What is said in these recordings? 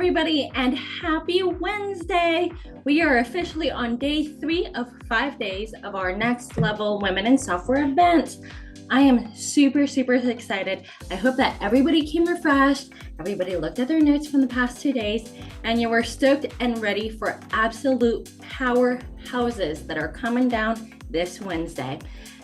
everybody, and happy Wednesday. We are officially on day 3 of 5 days of our Next Level Women in Software event. I am super excited. I hope that everybody came refreshed, everybody looked at their notes from the past 2 days, and you were stoked and ready for absolute powerhouses that are coming down this Wednesday.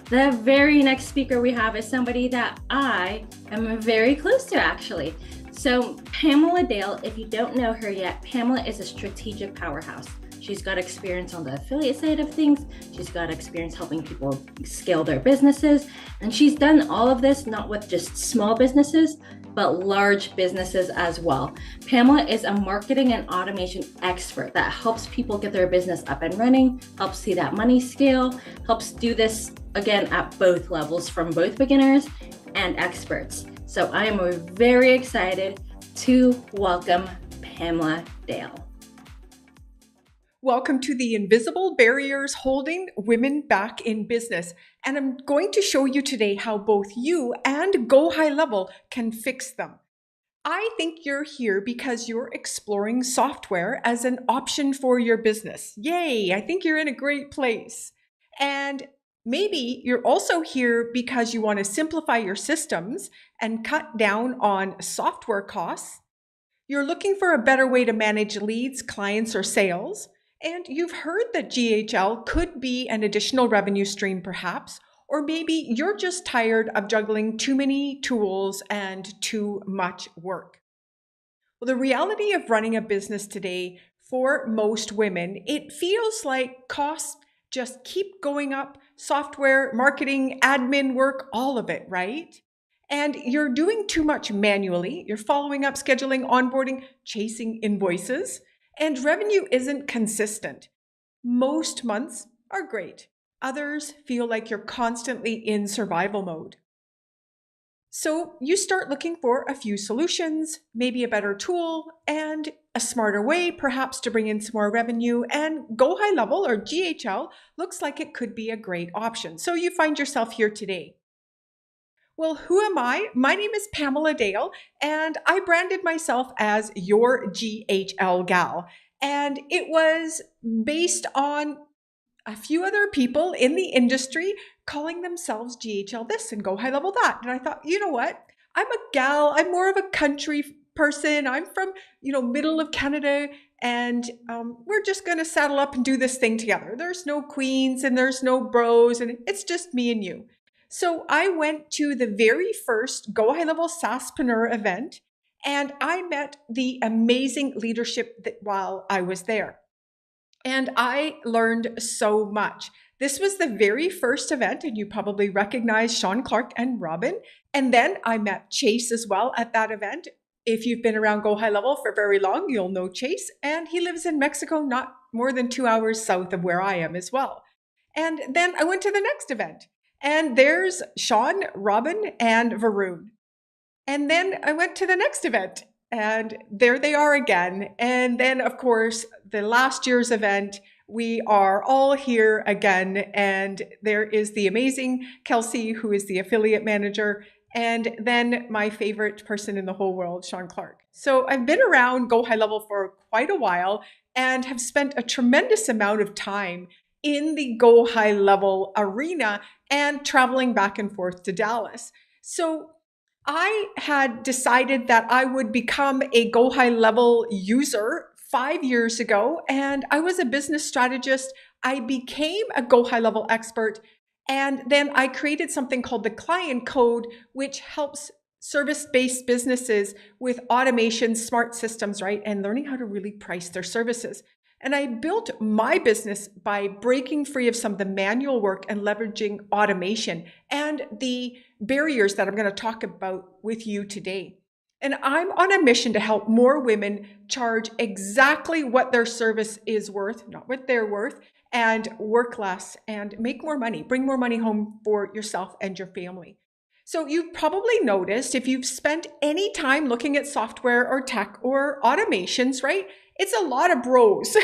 The very next speaker we have is somebody that I am very close to, actually. So Pamela Dale, if you don't know her yet, Pamela is a strategic powerhouse. She's got experience on the affiliate side of things. She's got experience helping people scale their businesses. And she's done all of this, not with just small businesses, but large businesses as well. Pamela is a marketing and automation expert that helps people get their business up and running, helps see that money scale, helps do this, again, at both levels, from both beginners and experts. So I am very excited to welcome Pamela Dale. Welcome to the invisible barriers holding women back in business. And I'm going to show you today how both you and Go High Level can fix them. I think you're here because you're exploring software as an option for your business. Yay, I think you're in a great place. And maybe you're also here because you want to simplify your systems and cut down on software costs. You're looking for a better way to manage leads, clients, or sales. And you've heard that GHL could be an additional revenue stream perhaps, or maybe you're just tired of juggling too many tools and too much work. Well, the reality of running a business today for most women, it feels like costs just keep going up, software, marketing, admin work, all of it, right? And you're doing too much manually. You're following up, scheduling, onboarding, chasing invoices. And revenue isn't consistent. Most months are great. Others feel like you're constantly in survival mode. So you start looking for a few solutions, maybe a better tool, and a smarter way perhaps to bring in some more revenue. And Go High Level, or GHL, looks like it could be a great option. So you find yourself here today. Well, who am I? My name is Pamela Dale, and I branded myself as your GHL gal. And it was based on a few other people in the industry calling themselves GHL this and Go High Level that. And I thought, you know what? I'm a gal. I'm more of a country person. I'm from, middle of Canada, and we're just going to saddle up and do this thing together. There's no queens and there's no bros, and it's just me and you. So I went to the very first Go High Level SaaSpreneur event, and I met the amazing leadership while I was there. And I learned so much. This was the very first event, and you probably recognize Sean Clark and Robin. And then I met Chase as well at that event. If you've been around Go High Level for very long, you'll know Chase. And he lives in Mexico, not more than 2 hours south of where I am as well. And then I went to the next event. And there's Sean, Robin, and Varun. And then I went to the next event, and there they are again. And then, of course, the last year's event, we are all here again. And there is the amazing Kelsey, who is the affiliate manager, and then my favorite person in the whole world, Sean Clark. So I've been around Go High Level for quite a while and have spent a tremendous amount of time in the Go High Level arena and traveling back and forth to Dallas. So I had decided that I would become a Go High Level user 5 years ago, and I was a business strategist. I became a Go High Level expert, and then I created something called the Client Code, which helps service-based businesses with automation, smart systems, right? And learning how to really price their services. And I built my business by breaking free of some of the manual work and leveraging automation and the barriers that I'm going to talk about with you today. And I'm on a mission to help more women charge exactly what their service is worth, not what they're worth, and work less and make more money, bring more money home for yourself and your family. So you've probably noticed, if you've spent any time looking at software or tech or automations, right? it's a lot of bros,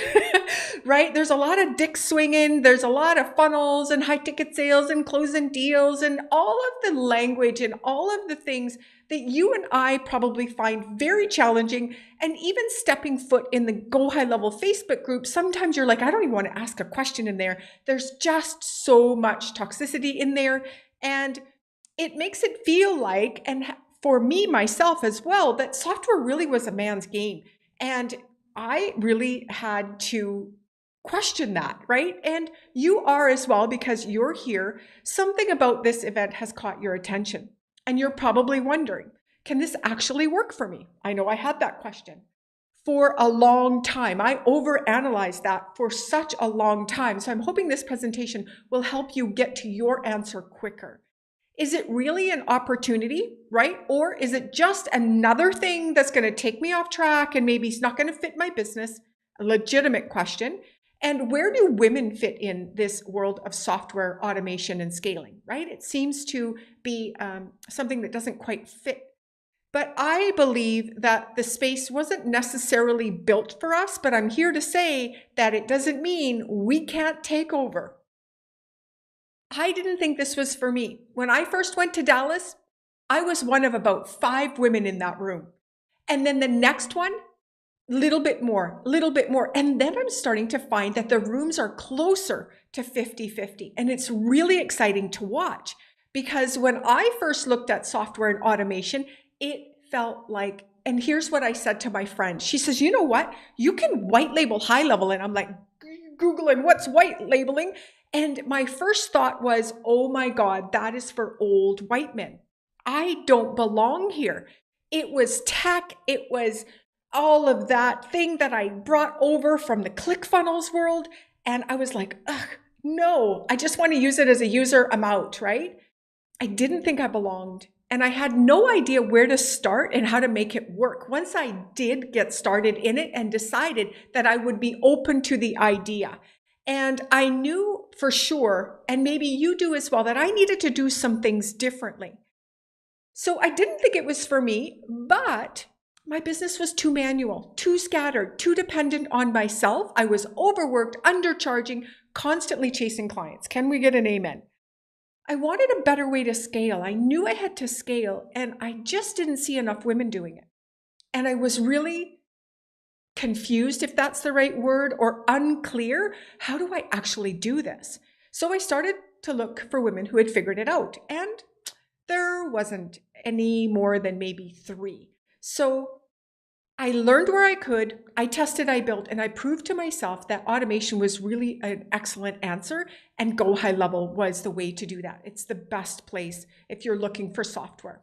right? There's a lot of dick swinging. There's a lot of funnels and high ticket sales and closing deals and all of the language and all of the things that you and I probably find very challenging. And even stepping foot in the Go High Level Facebook group, sometimes you're like, I don't even want to ask a question in there. There's just so much toxicity in there. And it makes it feel like, and for me, myself as well, that software really was a man's game. And I really had to question that, right? And you are as well, because you're here. Something about this event has caught your attention. And you're probably wondering, can this actually work for me? I know I had that question for a long time. I overanalyzed that for such a long time. So I'm hoping this presentation will help you get to your answer quicker. Is it really an opportunity, right? Or is it just another thing that's going to take me off track and maybe it's not going to fit my business? A legitimate question. And where do women fit in this world of software automation and scaling, right? It seems to be something that doesn't quite fit. But I believe that the space wasn't necessarily built for us, but I'm here to say that it doesn't mean we can't take over. I didn't think this was for me. When I first went to Dallas, I was one of about 5 women in that room. And then the next one, little bit more. And then I'm starting to find that the rooms are closer to 50-50. And it's really exciting to watch, because when I first looked at software and automation, it felt like, and here's what I said to my friend. She says, you know what? You can white label HighLevel. And I'm like, Googling what's white labeling. And my first thought was, oh my God, that is for old white men. I don't belong here. It was tech. It was all of that thing that I brought over from the ClickFunnels world. And I was like, ugh, no, I just want to use it as a user. I'm out, right? I didn't think I belonged. And I had no idea where to start and how to make it work. Once I did get started in it and decided that I would be open to the idea. And I knew for sure, and maybe you do as well, that I needed to do some things differently. So I didn't think it was for me, but my business was too manual, too scattered, too dependent on myself. I was overworked, undercharging, constantly chasing clients. Can we get an amen? I wanted a better way to scale. I knew I had to scale, and I just didn't see enough women doing it. And I was really confused, if that's the right word, or unclear. How do I actually do this? So I started to look for women who had figured it out, and there wasn't any more than maybe 3. So I learned where I could, I tested, I built, and I proved to myself that automation was really an excellent answer, and Go High Level was the way to do that. It's the best place if you're looking for software.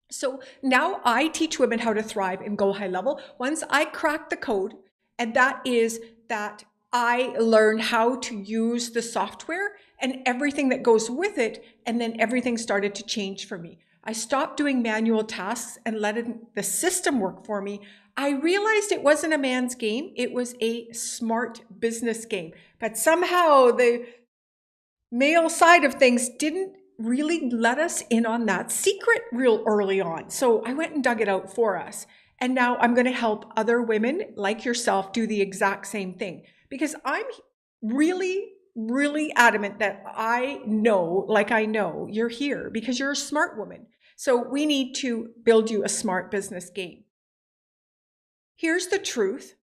So now I teach women how to thrive in Go High Level once I crack the code, and that is that I learned how to use the software and everything that goes with it, and then everything started to change for me. I stopped doing manual tasks and let the system work for me. I realized it wasn't a man's game. It was a smart business game. But somehow the male side of things didn't really let us in on that secret real early on. So I went and dug it out for us. And now I'm going to help other women like yourself do the exact same thing. Because I'm really adamant that I know you're here because you're a smart woman. So we need to build you a smart business game. Here's the truth.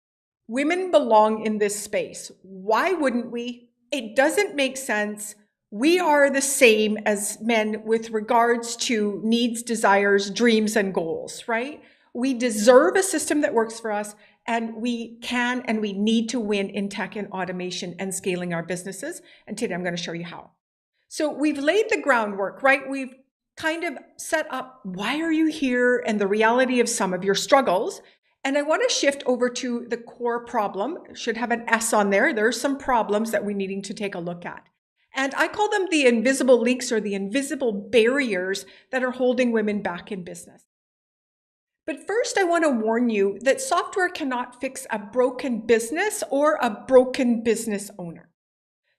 Women belong in this space. Why wouldn't we? It doesn't make sense. We are the same as men with regards to needs, desires, dreams, and goals, right? We deserve a system that works for us, and we can and we need to win in tech and automation and scaling our businesses. And today I'm going to show you how. So we've laid the groundwork, right? We've kind of set up why are you here and the reality of some of your struggles. And I want to shift over to the core problem. It should have an S on there. There are some problems that we're needing to take a look at. And I call them the invisible links or the invisible barriers that are holding women back in business. But first, I want to warn you that software cannot fix a broken business or a broken business owner.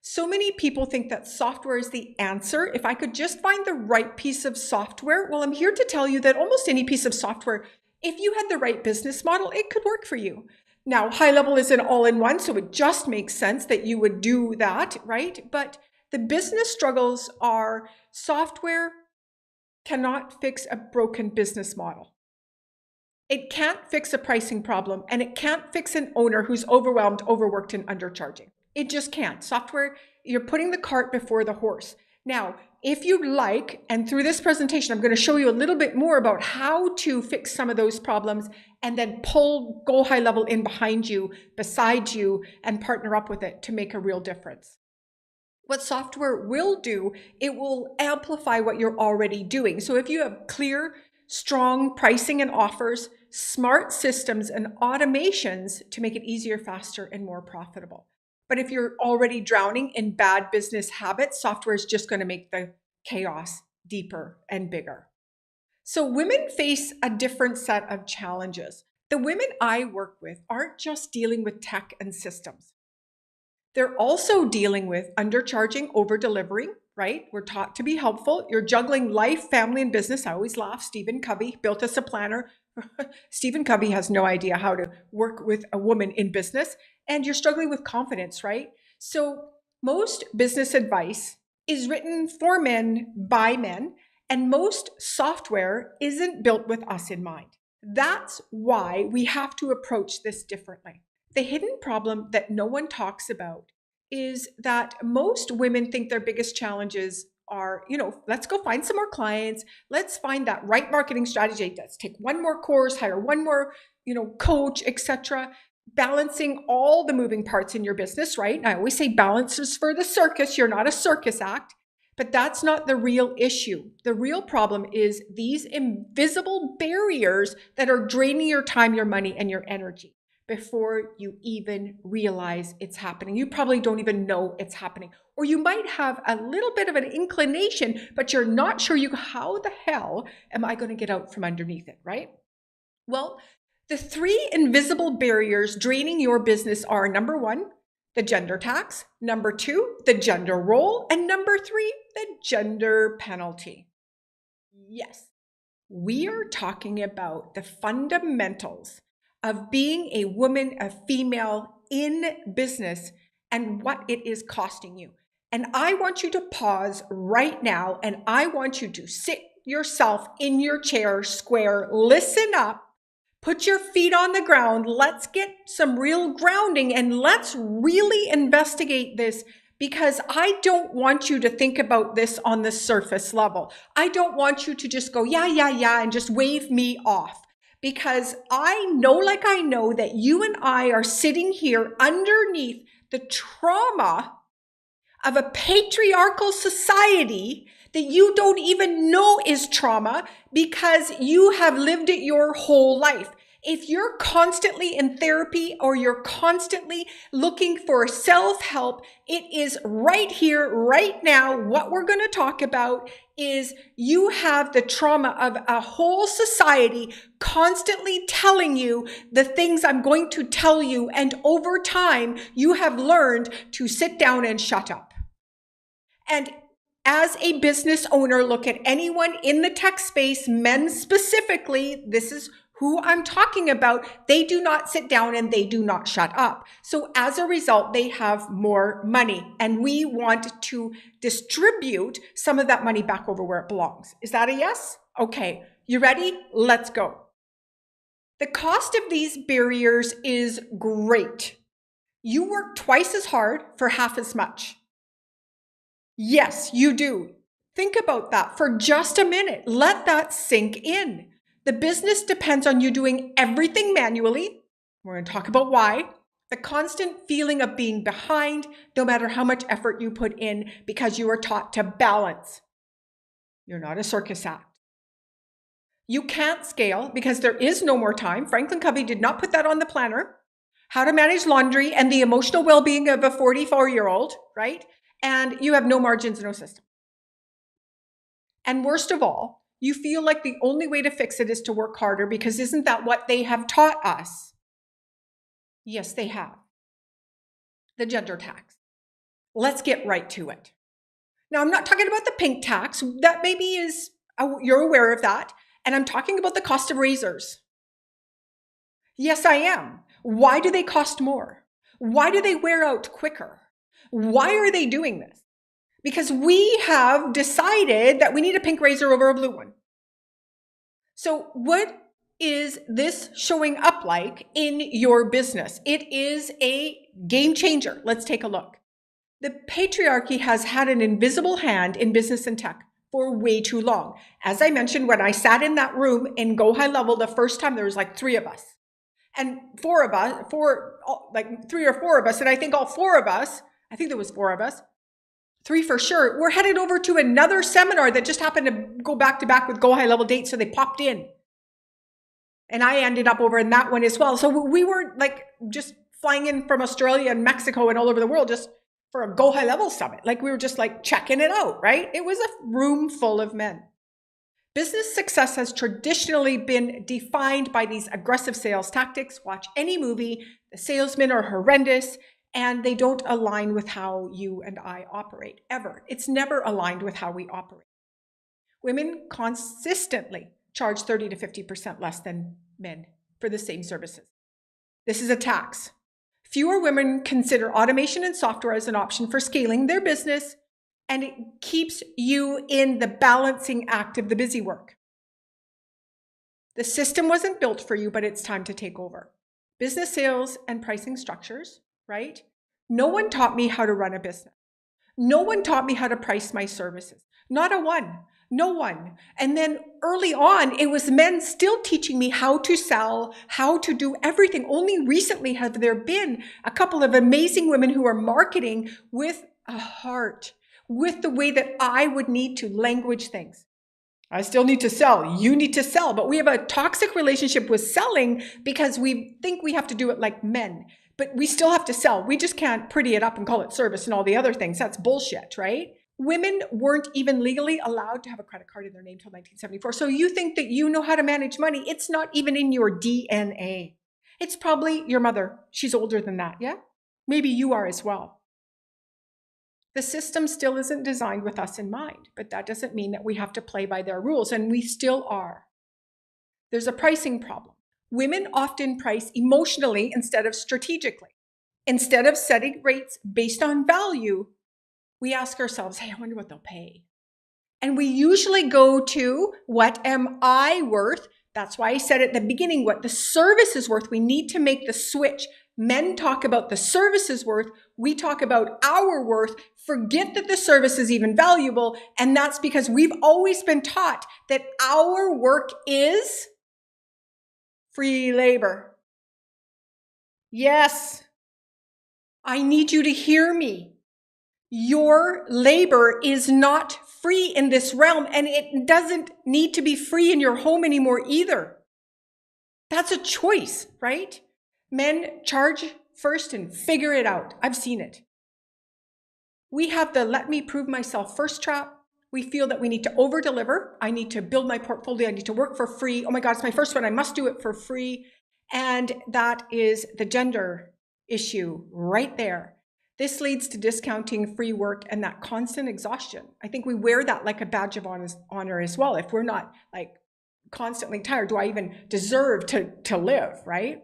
So many people think that software is the answer. If I could just find the right piece of software, well, I'm here to tell you that almost any piece of software, if you had the right business model, it could work for you. Now, HighLevel is an all-in-one, so it just makes sense that you would do that, right? But the business struggles are software cannot fix a broken business model. It can't fix a pricing problem, and it can't fix an owner who's overwhelmed, overworked, and undercharging. It just can't. Software, you're putting the cart before the horse. Now, if you'd like, and through this presentation, I'm going to show you a little bit more about how to fix some of those problems and then go HighLevel in behind you, beside you, and partner up with it to make a real difference. What software will do, it will amplify what you're already doing. So if you have clear, strong pricing and offers, smart systems and automations to make it easier, faster, and more profitable. But if you're already drowning in bad business habits, software is just going to make the chaos deeper and bigger. So women face a different set of challenges. The women I work with aren't just dealing with tech and systems. They're also dealing with undercharging, over-delivering, right? We're taught to be helpful. You're juggling life, family, and business. I always laugh. Stephen Covey built us a planner. Stephen Covey has no idea how to work with a woman in business. And you're struggling with confidence, right? So most business advice is written for men by men, and most software isn't built with us in mind. That's why we have to approach this differently. The hidden problem that no one talks about is that most women think their biggest challenges are, let's go find some more clients. Let's find that right marketing strategy. Let's take one more course, hire one more, coach, etc. Balancing all the moving parts in your business, right? And I always say balance is for the circus. You're not a circus act, but that's not the real issue. The real problem is these invisible barriers that are draining your time, your money, and your energy before you even realize it's happening. You probably don't even know it's happening. Or you might have a little bit of an inclination, but you're not sure how the hell am I going to get out from underneath it, right? Well, the 3 invisible barriers draining your business are: number 1, the gender tax; number 2, the gender role; and number 3, the gender penalty. Yes, we are talking about the fundamentals of being a woman, a female in business, and what it is costing you. And I want you to pause right now, and I want you to sit yourself in your chair square, listen up, put your feet on the ground, let's get some real grounding, and let's really investigate this, because I don't want you to think about this on the surface level. I don't want you to just go, yeah, and just wave me off. Because I know that you and I are sitting here underneath the trauma of a patriarchal society that you don't even know is trauma because you have lived it your whole life. If you're constantly in therapy or you're constantly looking for self-help, it is right here, right now. What we're going to talk about is you have the trauma of a whole society constantly telling you the things I'm going to tell you. And over time, you have learned to sit down and shut up. And as a business owner, look at anyone in the tech space, men specifically, this is who I'm talking about. They do not sit down and they do not shut up. So as a result, they have more money, and we want to distribute some of that money back over where it belongs. Is that a yes? Okay, you ready? Let's go. The cost of these barriers is great. You work twice as hard for half as much. Yes, you do. Think about that for just a minute. Let that sink in. The business depends on you doing everything manually. We're going to talk about why. The constant feeling of being behind, no matter how much effort you put in, because you are taught to balance. You're not a circus act. You can't scale because there is no more time. Franklin Covey did not put that on the planner. How to manage laundry and the emotional well-being of a 44-year-old, right? And you have no margins, no system. And worst of all, you feel like the only way to fix it is to work harder, because isn't that what they have taught us? Yes, they have. The gender tax. Let's get right to it. Now, I'm not talking about the pink tax. That maybe is, you're aware of that. And I'm talking about the cost of razors. Yes, I am. Why do they cost more? Why do they wear out quicker? Why are they doing this? Because we have decided that we need a pink razor over a blue one. So what is this showing up like in your business? It is a game changer. Let's take a look. The patriarchy has had an invisible hand in business and tech for way too long. As I mentioned, when I sat in that room in Go High Level the first time, there was like 3 of us. And 4 of us, like 3 or 4 of us, and I think all 4 of us, I think there was 4 of us, 3 for sure, we're headed over to another seminar that just happened to go back to back with Go High Level dates, so they popped in. And I ended up over in that one as well. So we were like just flying in from Australia and Mexico and all over the world just for a Go High Level summit. Like we were just like checking it out, right? It was a room full of men. Business success has traditionally been defined by these aggressive sales tactics. Watch any movie, the salesmen are horrendous and they don't align with how you and I operate, ever. It's never aligned with how we operate. Women consistently charge 30 to 50% less than men for the same services. This is a tax. Fewer women consider automation and software as an option for scaling their business, and it keeps you in the balancing act of the busy work. The system wasn't built for you, but it's time to take over. Business sales and pricing structures, right? No one taught me how to run a business. No one taught me how to price my services. Not a one. No one. And then early on, it was men still teaching me how to sell, how to do everything. Only recently have there been a couple of amazing women who are marketing with a heart, with the way that I would need to language things. I still need to sell. You need to sell. But we have a toxic relationship with selling because we think we have to do it like men. But we still have to sell. We just can't pretty it up and call it service and all the other things. That's bullshit, right? Women weren't even legally allowed to have a credit card in their name until 1974. So you think that you know how to manage money. It's not even in your DNA. It's probably your mother. She's older than that, yeah? Maybe you are as well. The system still isn't designed with us in mind, but that doesn't mean that we have to play by their rules, and we still are. There's a pricing problem. Women often price emotionally instead of strategically. Instead of setting rates based on value, we ask ourselves, hey, I wonder what they'll pay. And we usually go to, what am I worth? That's why I said at the beginning, what the service is worth. We need to make the switch. Men talk about the service is worth. We talk about our worth. Forget that the service is even valuable. And that's because we've always been taught that our work is free labor. Yes. I need you to hear me. Your labor is not free in this realm, and it doesn't need to be free in your home anymore either. That's a choice, right? Men charge first and figure it out. I've seen it. We have the let me prove myself first trap. We feel that we need to over-deliver. I need to build my portfolio. I need to work for free. Oh my God, it's my first one. I must do it for free. And that is the gender issue right there. This leads to discounting free work and that constant exhaustion. I think we wear that like a badge of honor as well. If we're not like constantly tired, do I even deserve to live, right?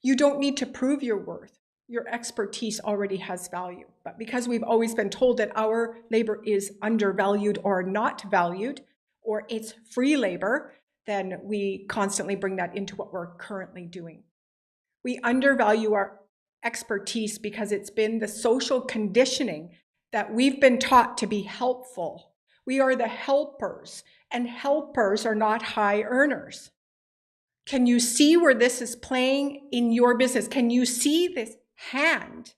You don't need to prove your worth. Your expertise already has value. But because we've always been told that our labor is undervalued or not valued, or it's free labor, then we constantly bring that into what we're currently doing. We undervalue our expertise because it's been the social conditioning that we've been taught to be helpful. We are the helpers, and helpers are not high earners. Can you see where this is playing in your business? Can you see this hand,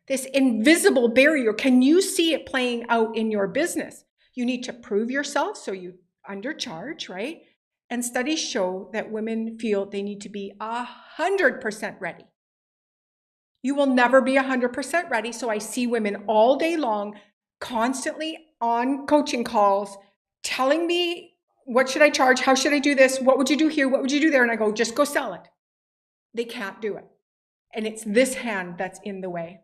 this invisible barrier? Can you see it playing out in your business? You need to prove yourself, so you undercharge, right? And studies show that women feel they need to be 100% ready. You will never be 100% ready. So I see women all day long, constantly on coaching calls, telling me, what should I charge? How should I do this? What would you do here? What would you do there? And I go, just go sell it. They can't do it. And it's this hand that's in the way.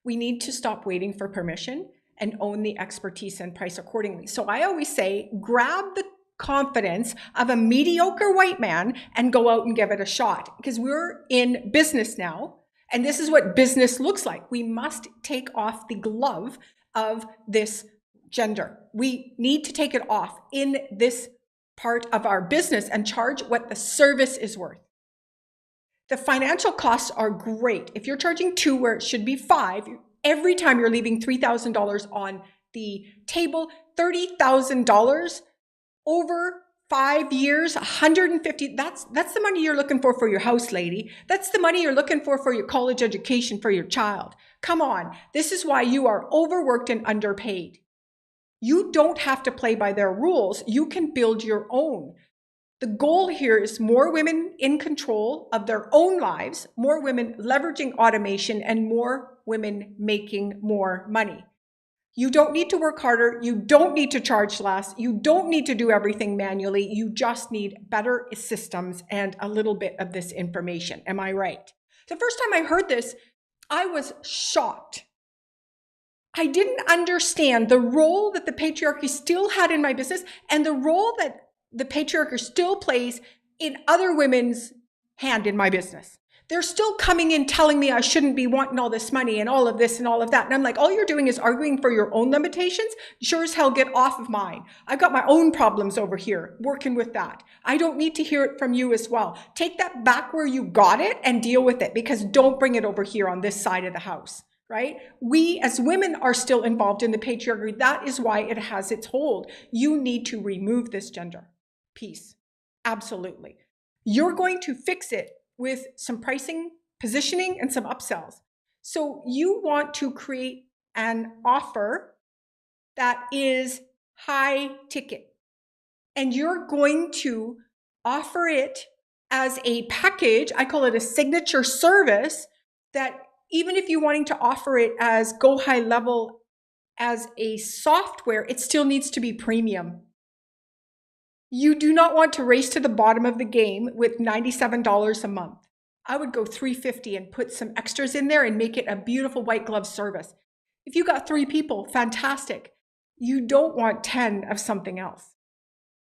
We need to stop waiting for permission and own the expertise and price accordingly. So I always say, grab the confidence of a mediocre white man and go out and give it a shot, because we're in business now. And this is what business looks like. We must take off the glove of this gender. We need to take it off in this part of our business and charge what the service is worth. The financial costs are great. If you're charging 2 where it should be 5, every time you're leaving $3,000 on the table, $30,000 over 5 years, 150, that's the money you're looking for your house, lady. That's the money you're looking for your college education for your child. Come on. This is why you are overworked and underpaid. You don't have to play by their rules. You can build your own. The goal here is more women in control of their own lives, more women leveraging automation, and more women making more money. You don't need to work harder. You don't need to charge less. You don't need to do everything manually. You just need better systems and a little bit of this information. Am I right? The first time I heard this, I was shocked. I didn't understand the role that the patriarchy still had in my business and the role that the patriarchy still plays in other women's hand in my business. They're still coming in telling me I shouldn't be wanting all this money and all of this and all of that. And I'm like, all you're doing is arguing for your own limitations. Sure as hell, get off of mine. I've got my own problems over here, working with that. I don't need to hear it from you as well. Take that back where you got it and deal with it, because don't bring it over here on this side of the house, right? We as women are still involved in the patriarchy. That is why it has its hold. You need to remove this gender piece. Absolutely. You're going to fix it with some pricing, positioning, and some upsells. So you want to create an offer that is high ticket. And you're going to offer it as a package. I call it a signature service, that even if you're wanting to offer it as Go High Level as a software, it still needs to be premium. You do not want to race to the bottom of the game with $97 a month. I would go $350 and put some extras in there and make it a beautiful white glove service. If you got 3 people, fantastic. You don't want 10 of something else.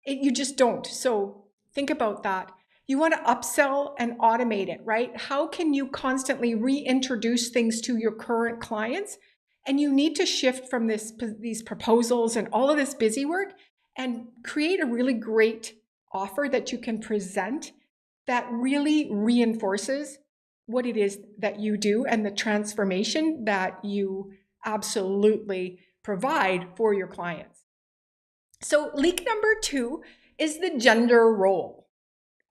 You just don't. So think about that. You want to upsell and automate it, right? How can you constantly reintroduce things to your current clients? And you need to shift from these proposals and all of this busy work and create a really great offer that you can present that really reinforces what it is that you do and the transformation that you absolutely provide for your clients. So leak number 2 is the gender role.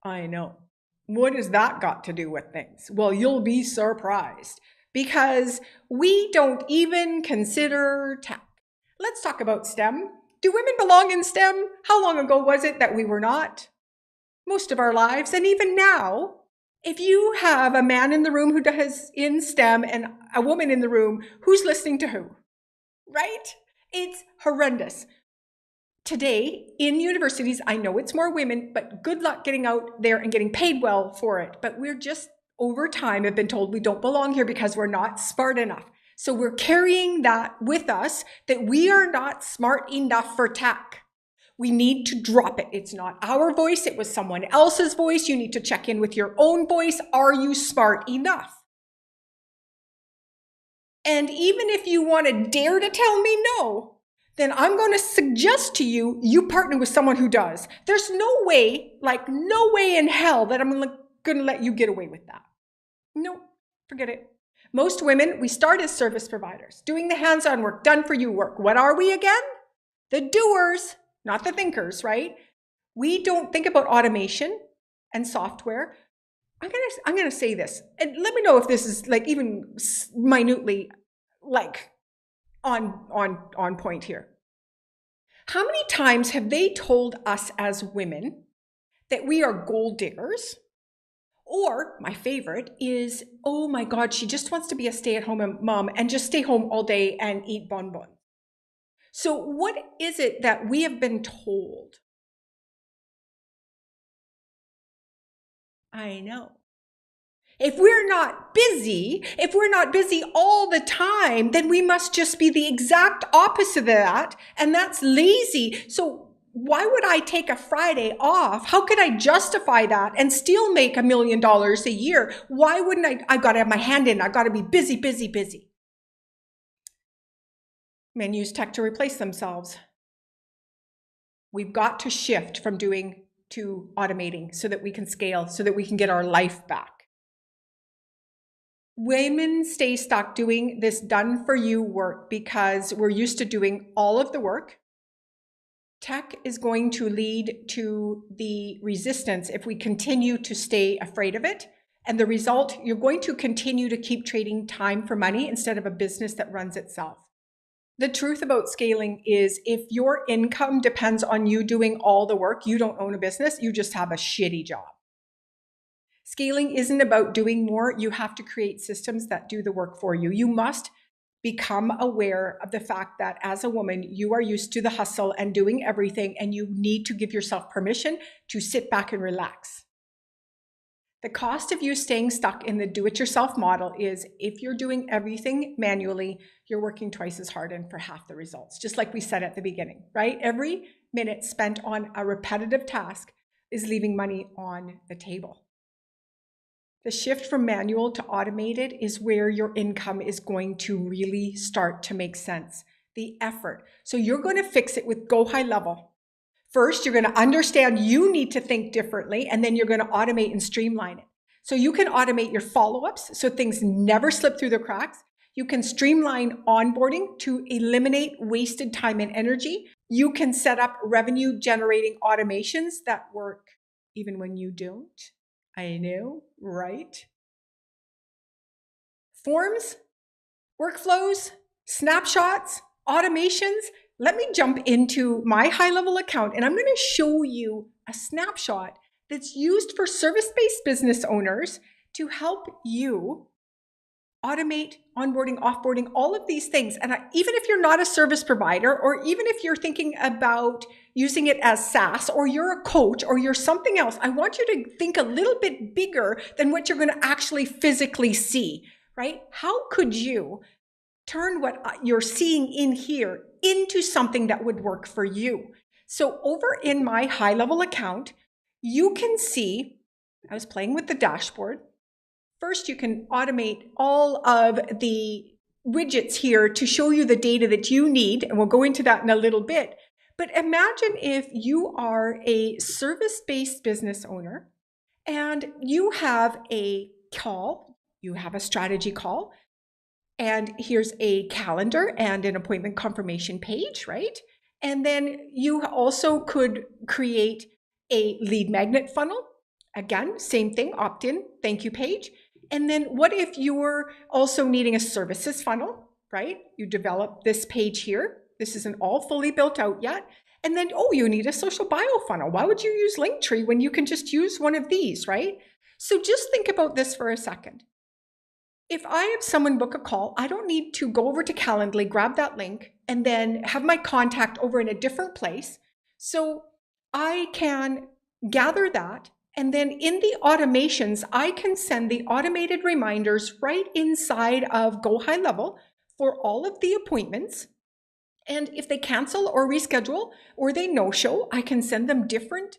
I know. What has that got to do with things? Well, you'll be surprised, because we don't even consider tech. Let's talk about STEM. Do women belong in STEM? How long ago was it that we were not? Most of our lives. And even now, if you have a man in the room who does in STEM and a woman in the room, who's listening to who? Right? It's horrendous. Today, in universities, I know it's more women, but good luck getting out there and getting paid well for it. But we're just, over time, have been told we don't belong here because we're not smart enough. So we're carrying that with us, that we are not smart enough for tech. We need to drop it. It's not our voice. It was someone else's voice. You need to check in with your own voice. Are you smart enough? And even if you want to dare to tell me no, then I'm going to suggest to you, you partner with someone who does. There's no way, no way in hell that I'm going to let you get away with that. No, forget it. Most women, we start as service providers, doing the hands-on work, done for you work. What are we again? The doers, not the thinkers, right? We don't think about automation and software. I'm gonna say this, and let me know if this is even minutely on point here. How many times have they told us as women that we are gold diggers? Or my favorite is, oh my God, she just wants to be a stay-at-home mom and just stay home all day and eat bonbons. So what is it that we have been told? I know. If we're not busy all the time, then we must just be the exact opposite of that, and that's lazy. So why would I take a Friday off? How could I justify that and still make $1 million a year? Why wouldn't I? I've got to have my hand in. I've got to be busy, busy, busy. Men use tech to replace themselves. We've got to shift from doing to automating so that we can scale, so that we can get our life back. Women stay stuck doing this done for you work because we're used to doing all of the work. Tech is going to lead to the resistance if we continue to stay afraid of it. And the result, you're going to continue to keep trading time for money instead of a business that runs itself. The truth about scaling is if your income depends on you doing all the work, you don't own a business, you just have a shitty job. Scaling isn't about doing more. You have to create systems that do the work for you. You must become aware of the fact that as a woman, you are used to the hustle and doing everything, and you need to give yourself permission to sit back and relax. The cost of you staying stuck in the do-it-yourself model is if you're doing everything manually, you're working twice as hard and for half the results, just like we said at the beginning, right? Every minute spent on a repetitive task is leaving money on the table. The shift from manual to automated is where your income is going to really start to make sense. The effort. So you're going to fix it with Go High Level. First, you're going to understand you need to think differently, and then you're going to automate and streamline it. So you can automate your follow-ups so things never slip through the cracks. You can streamline onboarding to eliminate wasted time and energy. You can set up revenue generating automations that work even when you don't. I know, right? Forms, workflows, snapshots, automations. Let me jump into my HighLevel account and I'm going to show you a snapshot that's used for service-based business owners to help you automate, onboarding, offboarding, all of these things. And even if you're not a service provider, or even if you're thinking about using it as SaaS, or you're a coach, or you're something else, I want you to think a little bit bigger than what you're going to actually physically see, right? How could you turn what you're seeing in here into something that would work for you? So over in my HighLevel account, you can see, I was playing with the dashboard. First, you can automate all of the widgets here to show you the data that you need, and we'll go into that in a little bit. But imagine if you are a service-based business owner and you have a call, you have a strategy call, and here's a calendar and an appointment confirmation page, right? And then you also could create a lead magnet funnel. Again, same thing, opt-in, thank you page. And then what if you're also needing a services funnel, right? You develop this page here. This isn't all fully built out yet. And then, oh, you need a social bio funnel. Why would you use Linktree when you can just use one of these, right? So just think about this for a second. If I have someone book a call, I don't need to go over to Calendly, grab that link, and then have my contact over in a different place. So I can gather that. And then in the automations, I can send the automated reminders right inside of Go HighLevel for all of the appointments. And if they cancel or reschedule or they no-show, I can send them different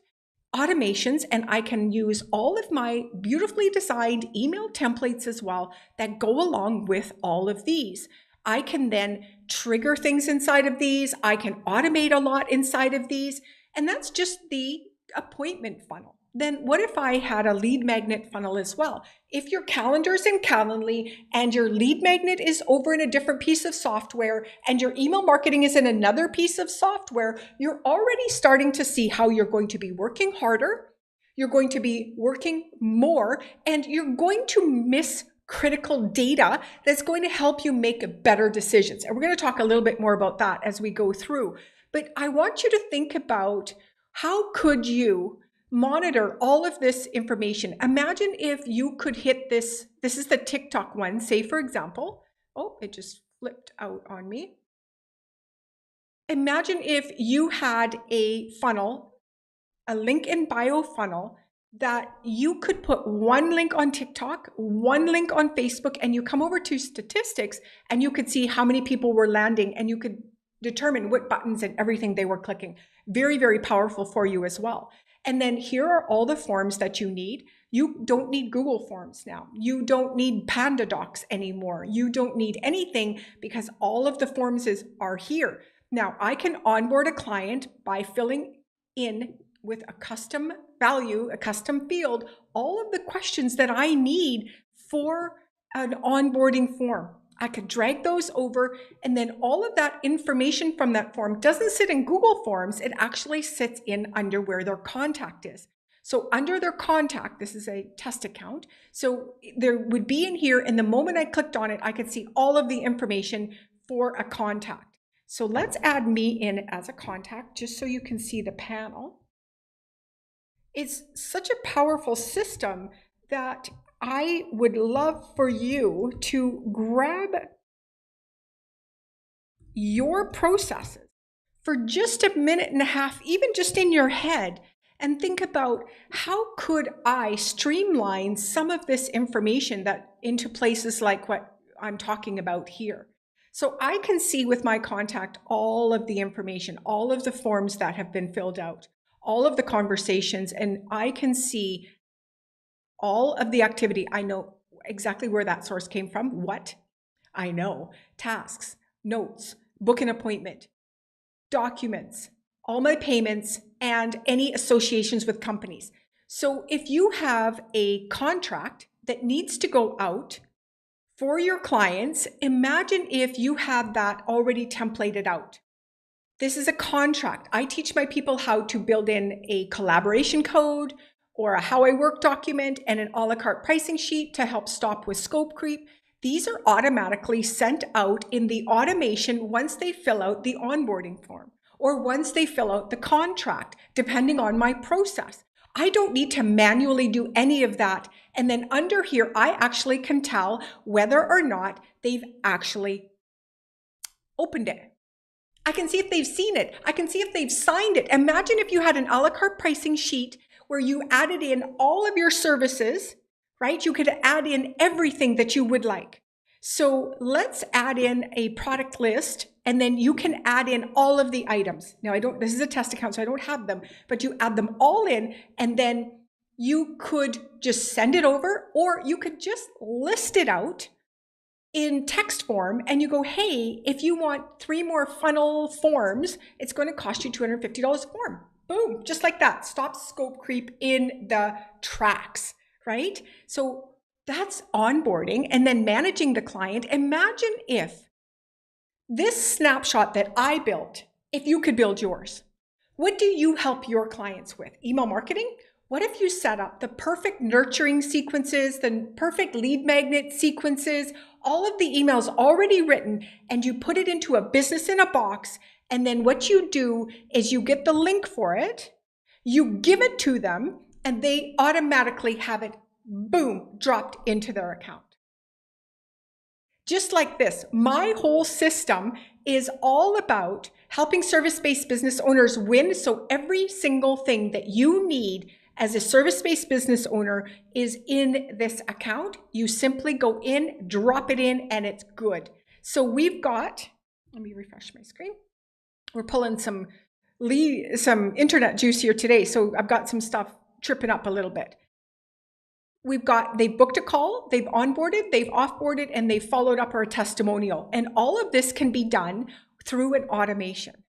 automations, and I can use all of my beautifully designed email templates as well that go along with all of these. I can then trigger things inside of these. I can automate a lot inside of these. And that's just the appointment funnel. Then what if I had a lead magnet funnel as well? If your calendar's in Calendly and your lead magnet is over in a different piece of software and your email marketing is in another piece of software, you're already starting to see how you're going to be working harder, you're going to be working more, and you're going to miss critical data that's going to help you make better decisions. And we're going to talk a little bit more about that as we go through. But I want you to think about how could you monitor all of this information. Imagine if you could hit this. This is the TikTok one. Say, for example, oh, it just flipped out on me. Imagine if you had a funnel, a link in bio funnel that you could put one link on TikTok, one link on Facebook, and you come over to statistics and you could see how many people were landing, and you could determine what buttons and everything they were clicking. Very, very powerful for you as well. And then here are all the forms that you need. You don't need Google Forms now. You don't need Panda Docs anymore. You don't need anything because all of the forms are here. Now, I can onboard a client by filling in with a custom value, a custom field, all of the questions that I need for an onboarding form. I could drag those over, and then all of that information from that form doesn't sit in Google Forms. It actually sits in under where their contact is. So under their contact, this is a test account. So there would be in here, and the moment I clicked on it, I could see all of the information for a contact. So let's add me in as a contact just so you can see the panel. It's such a powerful system that I would love for you to grab your processes for just a minute and a half, even just in your head, and think about how could I streamline some of this information that into places like what I'm talking about here. So I can see with my contact all of the information, all of the forms that have been filled out, all of the conversations, and I can see all of the activity. I know exactly where that source came from, what I know, tasks, notes, book an appointment, documents, all my payments, and any associations with companies. So if you have a contract that needs to go out for your clients, imagine if you had that already templated out. This is a contract. I teach my people how to build in a collaboration code or a how I work document and an a la carte pricing sheet to help stop with scope creep. These are automatically sent out in the automation once they fill out the onboarding form or once they fill out the contract, depending on my process. I don't need to manually do any of that. And then under here, I actually can tell whether or not they've actually opened it. I can see if they've seen it. I can see if they've signed it. Imagine if you had an a la carte pricing sheet where you added in all of your services, right? You could add in everything that you would like. So let's add in a product list, and then you can add in all of the items. Now this is a test account, so I don't have them, but you add them all in, and then you could just send it over, or you could just list it out in text form, and you go, hey, if you want 3 more funnel forms, it's going to cost you $250 a form. Boom, just like that. Stop scope creep in the tracks, right? So that's onboarding and then managing the client. Imagine if this snapshot that I built, if you could build yours. What do you help your clients with? Email marketing? What if you set up the perfect nurturing sequences, the perfect lead magnet sequences, all of the emails already written, and you put it into a business in a box, and then what you do is you get the link for it, you give it to them, and they automatically have it, boom, dropped into their account. Just like this, my whole system is all about helping service-based business owners win. So every single thing that you need as a service-based business owner is in this account. You simply go in, drop it in, and it's good. So we've got, let me refresh my screen. We're pulling some internet juice here today. So I've got some stuff tripping up a little bit. They've booked a call, they've onboarded, they've offboarded, and they've followed up our testimonial. And all of this can be done through an automation.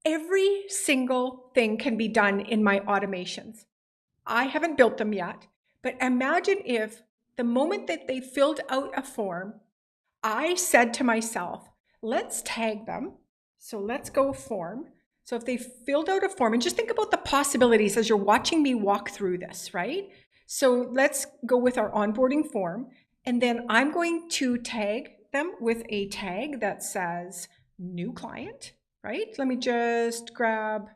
Every single thing can be done in my automations. I haven't built them yet, but imagine if the moment that they filled out a form, I said to myself, let's tag them. So let's go form. So if they filled out a form, and just think about the possibilities as you're watching me walk through this, right? So let's go with our onboarding form. And then I'm going to tag them with a tag that says new client, right? Let me just grab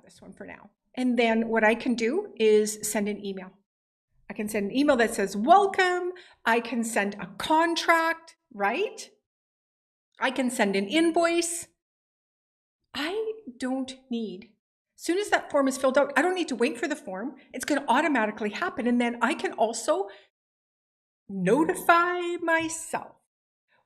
this one for now. And then what I can do is send an email. I can send an email that says welcome. I can send a contract, right? I can send an invoice. I don't need, as soon as that form is filled out, I don't need to wait for the form. It's going to automatically happen. And then I can also notify myself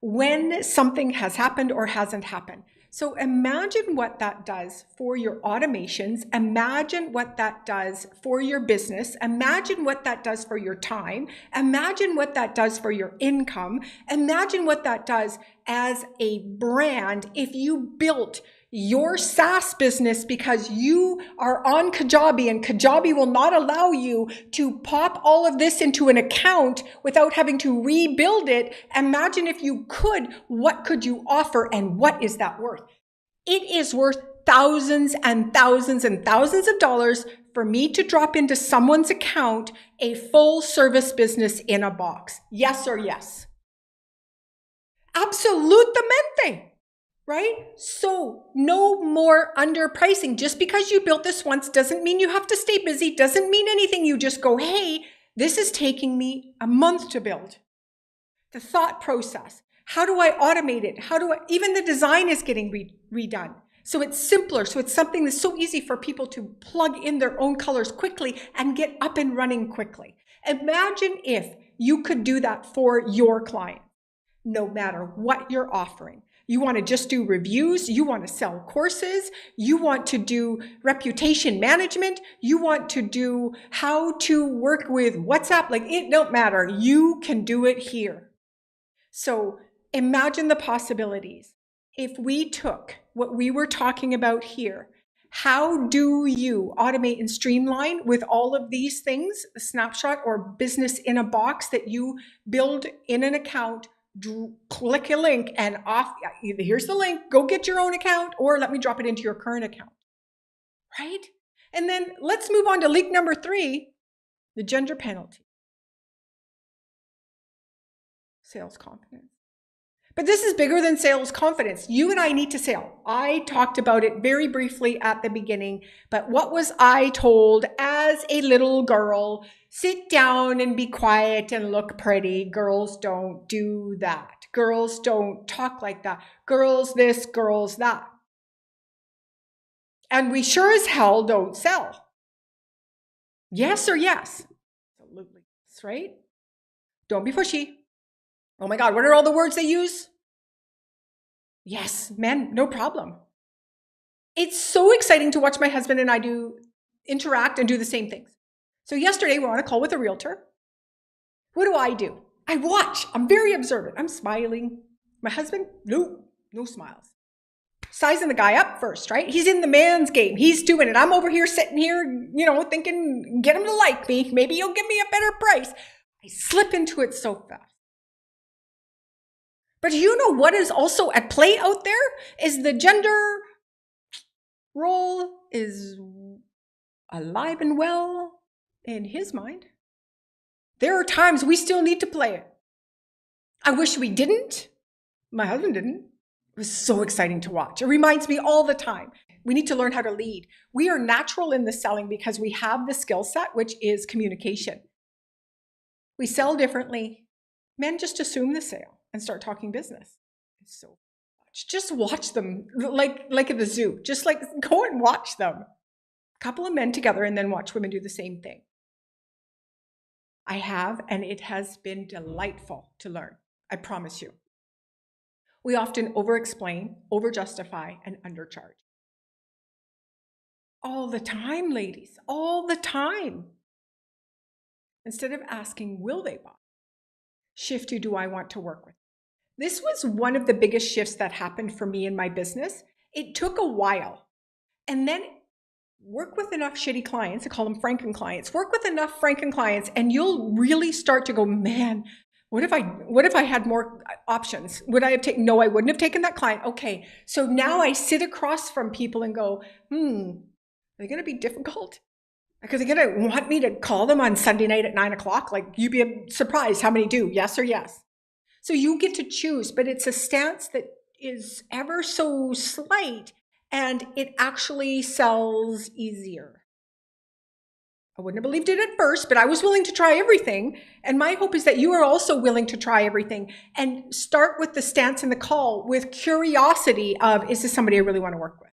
when something has happened or hasn't happened. So imagine what that does for your automations. Imagine what that does for your business. Imagine what that does for your time. Imagine what that does for your income. Imagine what that does as a brand if you built your SaaS business because you are on Kajabi and Kajabi will not allow you to pop all of this into an account without having to rebuild it. Imagine if you could, what could you offer and what is that worth? It is worth thousands and thousands and thousands of dollars for me to drop into someone's account a full service business in a box. Yes or yes? Absolutamente. Right? So no more underpricing. Just because you built this once doesn't mean you have to stay busy, doesn't mean anything. You just go, hey, this is taking me a month to build. The thought process. How do I automate it? Even the design is getting redone. So it's simpler. So it's something that's so easy for people to plug in their own colors quickly and get up and running quickly. Imagine if you could do that for your client, no matter what you're offering. You want to just do reviews. You want to sell courses. You want to do reputation management. You want to do how to work with WhatsApp. Like, it don't matter. You can do it here. So imagine the possibilities. If we took what we were talking about here, how do you automate and streamline with all of these things, a snapshot or business in a box that you build in an account? Click a link and off. Either here's the link, go get your own account, or let me drop it into your current account. Right? And then let's move on to leak number 3, the gender penalty. Sales confidence. But this is bigger than sales confidence. You and I need to sell. I talked about it very briefly at the beginning, but what was I told as a little girl? Sit down and be quiet and look pretty. Girls don't do that. Girls don't talk like that. Girls this, girls that. And we sure as hell don't sell. Yes or yes? Absolutely. That's right. Don't be pushy. Oh my God, what are all the words they use? Yes, men, no problem. It's so exciting to watch my husband and I interact and do the same things. So yesterday we're on a call with a realtor. What do? I watch. I'm very observant. I'm smiling. My husband, no smiles. Sizing the guy up first, right? He's in the man's game. He's doing it. I'm over here sitting here, thinking, get him to like me. Maybe he'll give me a better price. I slip into it so fast. But you know what is also at play out there is the gender role is alive and well in his mind. There are times we still need to play it. I wish we didn't. My husband didn't. It was so exciting to watch. It reminds me all the time. We need to learn how to lead. We are natural in the selling because we have the skill set, which is communication. We sell differently. Men just assume the sale and start talking business. It's so much. Just watch them like at the zoo. Just like go and watch them. A couple of men together and then watch women do the same thing. I have, and it has been delightful to learn. I promise you. We often over-explain, over-justify, and undercharge. All the time, ladies, all the time. Instead of asking, will they buy? Shift to, do I want to work with? This was one of the biggest shifts that happened for me in my business. It took a while. And then work with enough shitty clients, I call them Franken clients. Work with enough Franken clients and you'll really start to go, man, what if I had more options? Would I have taken, no, I wouldn't have taken that client. Okay, so now I sit across from people and go, are they going to be difficult? Because they're going to want me to call them on Sunday night at 9:00. Like, you'd be surprised how many do, yes or yes. So you get to choose, but it's a stance that is ever so slight and it actually sells easier. I wouldn't have believed it at first, but I was willing to try everything. And my hope is that you are also willing to try everything and start with the stance in the call with curiosity of, is this somebody I really want to work with?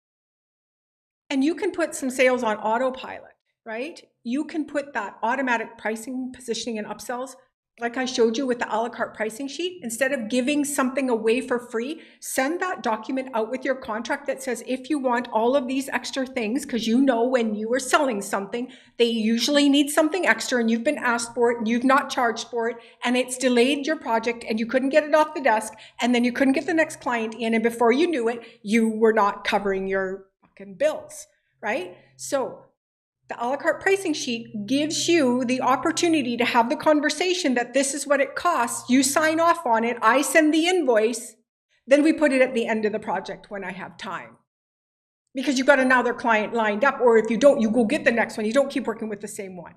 And you can put some sales on autopilot, right? You can put that automatic pricing, positioning, and upsells like I showed you with the a la carte pricing sheet, instead of giving something away for free, send that document out with your contract that says, if you want all of these extra things, because you know when you are selling something, they usually need something extra and you've been asked for it and you've not charged for it and it's delayed your project and you couldn't get it off the desk and then you couldn't get the next client in and before you knew it, you were not covering your fucking bills, right? So the a la carte pricing sheet gives you the opportunity to have the conversation that this is what it costs. You sign off on it. I send the invoice. Then we put it at the end of the project when I have time. Because you've got another client lined up, or if you don't, you go get the next one. You don't keep working with the same one.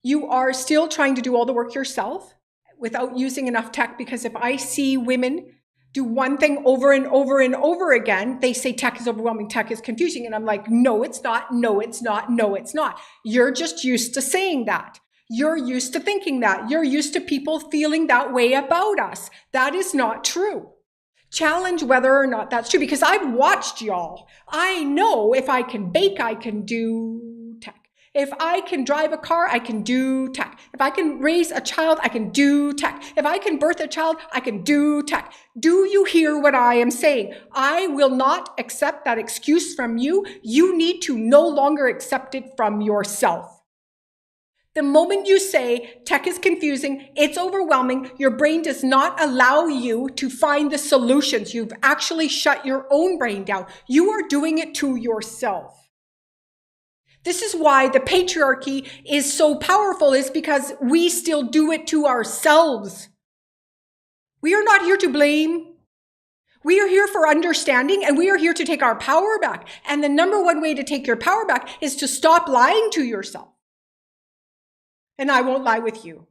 You are still trying to do all the work yourself without using enough tech, because if I see women do one thing over and over and over again, they say tech is overwhelming, tech is confusing. And I'm like, no, it's not, no, it's not, no, it's not. You're just used to saying that. You're used to thinking that. You're used to people feeling that way about us. That is not true. Challenge whether or not that's true, because I've watched y'all. I know if I can bake, I can do tech. If I can drive a car, I can do tech. If I can raise a child, I can do tech. If I can birth a child, I can do tech. Do you hear what I am saying? I will not accept that excuse from you. You need to no longer accept it from yourself. The moment you say tech is confusing, it's overwhelming, your brain does not allow you to find the solutions. You've actually shut your own brain down. You are doing it to yourself. This is why the patriarchy is so powerful, is because we still do it to ourselves. We are not here to blame. We are here for understanding, and we are here to take our power back. And the number one way to take your power back is to stop lying to yourself. And I won't lie with you.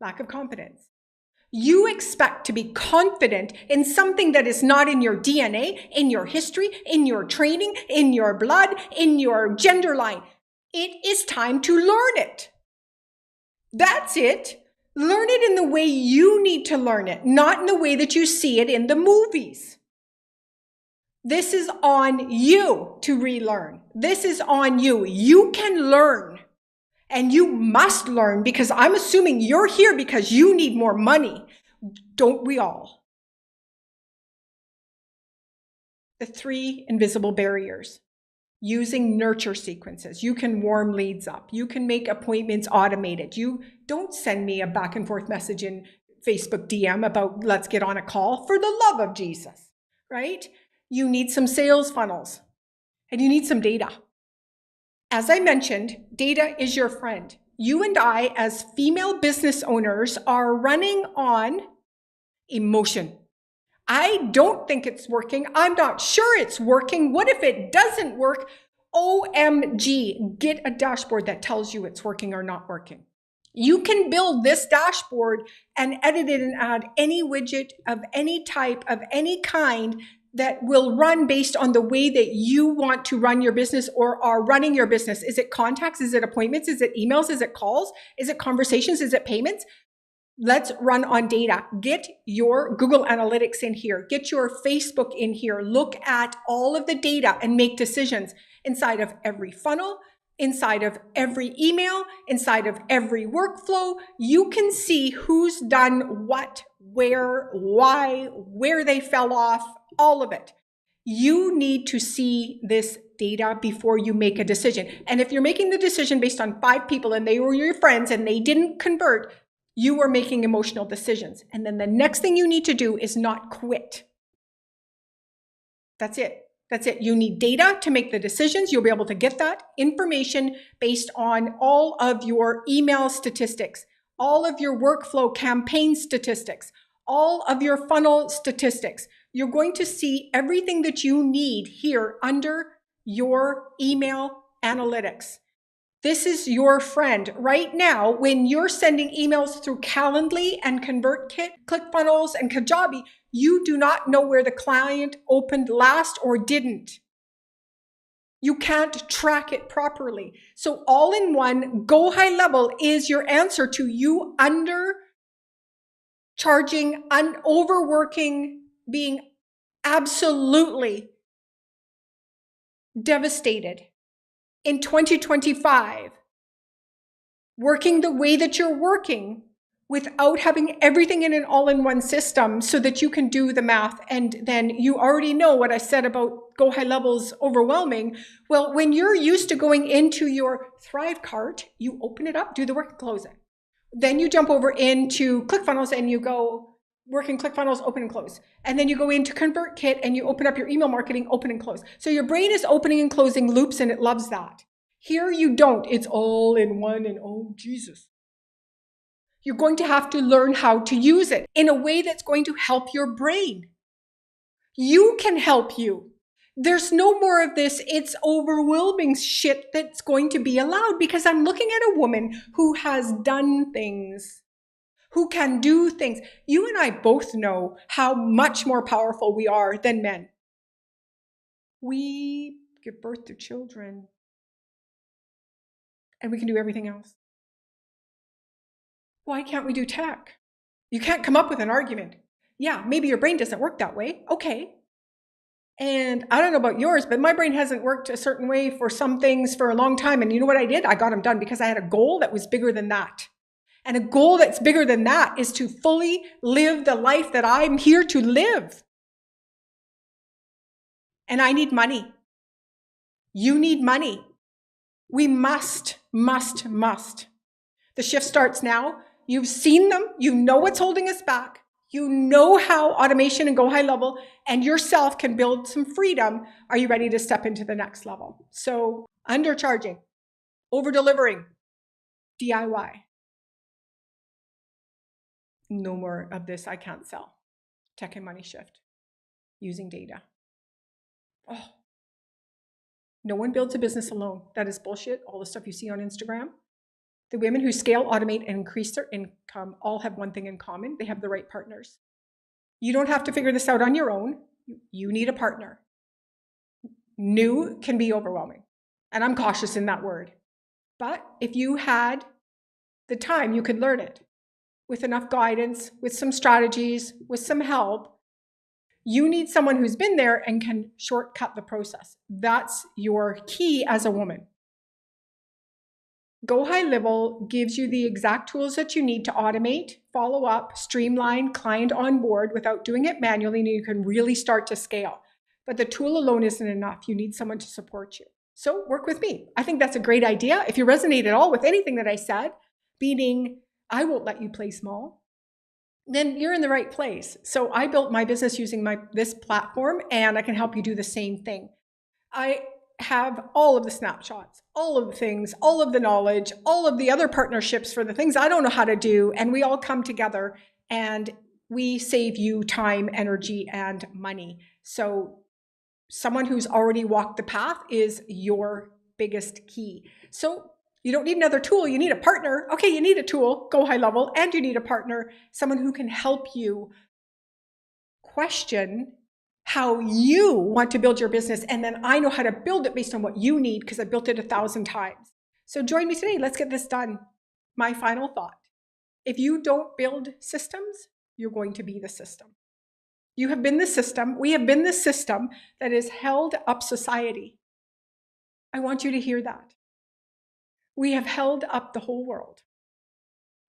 Lack of confidence. You expect to be confident in something that is not in your DNA, in your history, in your training, in your blood, in your gender line. It is time to learn it. That's it. Learn it in the way you need to learn it, not in the way that you see it in the movies. This is on you to relearn. This is on you. You can learn. And you must learn, because I'm assuming you're here because you need more money. Don't we all? The 3 invisible barriers. Using nurture sequences. You can warm leads up. You can make appointments automated. You don't send me a back and forth message in Facebook DM about let's get on a call, for the love of Jesus, right? You need some sales funnels and you need some data. As I mentioned, data is your friend. You and I, as female business owners, are running on emotion. I don't think it's working. I'm not sure it's working. What if it doesn't work? OMG, get a dashboard that tells you it's working or not working. You can build this dashboard and edit it and add any widget of any type, of any kind, that will run based on the way that you want to run your business or are running your business. Is it contacts? Is it appointments? Is it emails? Is it calls? Is it conversations? Is it payments? Let's run on data. Get your Google Analytics in here. Get your Facebook in here. Look at all of the data and make decisions inside of every funnel, inside of every email, inside of every workflow. You can see who's done what, where, why, where they fell off, all of it. You need to see this data before you make a decision. And if you're making the decision based on 5 people and they were your friends and they didn't convert, you are making emotional decisions. And then the next thing you need to do is not quit. That's it. That's it. You need data to make the decisions. You'll be able to get that information based on all of your email statistics, all of your workflow campaign statistics, all of your funnel statistics. You're going to see everything that you need here under your email analytics. This is your friend. Right now, when you're sending emails through Calendly and ConvertKit, ClickFunnels and Kajabi, you do not know where the client opened last or didn't. You can't track it properly. So all-in-one, Go High Level is your answer to you undercharging, overworking, being absolutely devastated in 2025 working the way that you're working without having everything in an all-in-one system so that you can do the math. And then you already know what I said about Go High Level's overwhelming. Well, when you're used to going into your Thrive cart, you open it up, do the work, and close it. Then you jump over into ClickFunnels and you go work in ClickFunnels, open and close. And then you go into ConvertKit and you open up your email marketing, open and close. So your brain is opening and closing loops and it loves that. Here you don't. It's all in one and oh, Jesus. You're going to have to learn how to use it in a way that's going to help your brain. You can help you. There's no more of this, it's overwhelming shit that's going to be allowed, because I'm looking at a woman who has done things, who can do things. You and I both know how much more powerful we are than men. We give birth to children and we can do everything else. Why can't we do tech? You can't come up with an argument. Yeah, maybe your brain doesn't work that way. Okay. And I don't know about yours, but my brain hasn't worked a certain way for some things for a long time. And you know what I did? I got them done because I had a goal that was bigger than that. And a goal that's bigger than that is to fully live the life that I'm here to live. And I need money. You need money. We must. The shift starts now. You've seen them. You know what's holding us back. You know how automation and Go High Level and yourself can build some freedom. Are you ready to step into the next level? So undercharging, over-delivering, DIY. No more of this, I can't sell. Tech and money shift. Using data. Oh. No one builds a business alone. That is bullshit. All the stuff you see on Instagram. The women who scale, automate, and increase their income all have one thing in common. They have the right partners. You don't have to figure this out on your own. You need a partner. New can be overwhelming. And I'm cautious in that word. But if you had the time, you could learn it. With enough guidance, with some strategies, with some help. You need someone who's been there and can shortcut the process. That's your key as a woman. Go High Level gives you the exact tools that you need to automate, follow up, streamline, client onboard without doing it manually, and you can really start to scale. But the tool alone isn't enough. You need someone to support you. So work with me. I think that's a great idea. If you resonate at all with anything that I said, meaning I won't let you play small, then you're in the right place. So I built my business using this platform, and I can help you do the same thing. I have all of the snapshots, all of the things, all of the knowledge, all of the other partnerships for the things I don't know how to do. And we all come together and we save you time, energy, and money. So someone who's already walked the path is your biggest key. So you don't need another tool. You need a partner. Okay, you need a tool, Go High Level, and you need a partner, someone who can help you question how you want to build your business, and then I know how to build it based on what you need because I built it 1,000 times. So join me today. Let's get this done. My final thought. If you don't build systems, you're going to be the system. You have been the system. We have been the system that has held up society. I want you to hear that. We have held up the whole world.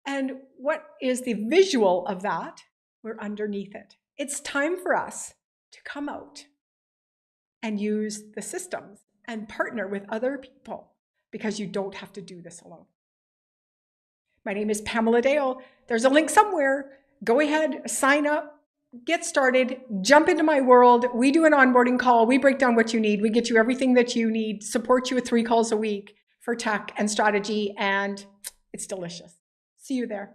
And what is the visual of that? We're underneath it. It's time for us to come out and use the systems and partner with other people, because you don't have to do this alone. My name is Pamela Dale. There's a link somewhere. Go ahead, sign up, get started, jump into my world. We do an onboarding call. We break down what you need. We get you everything that you need, support you with 3 calls a week for tech and strategy, and it's delicious. See you there.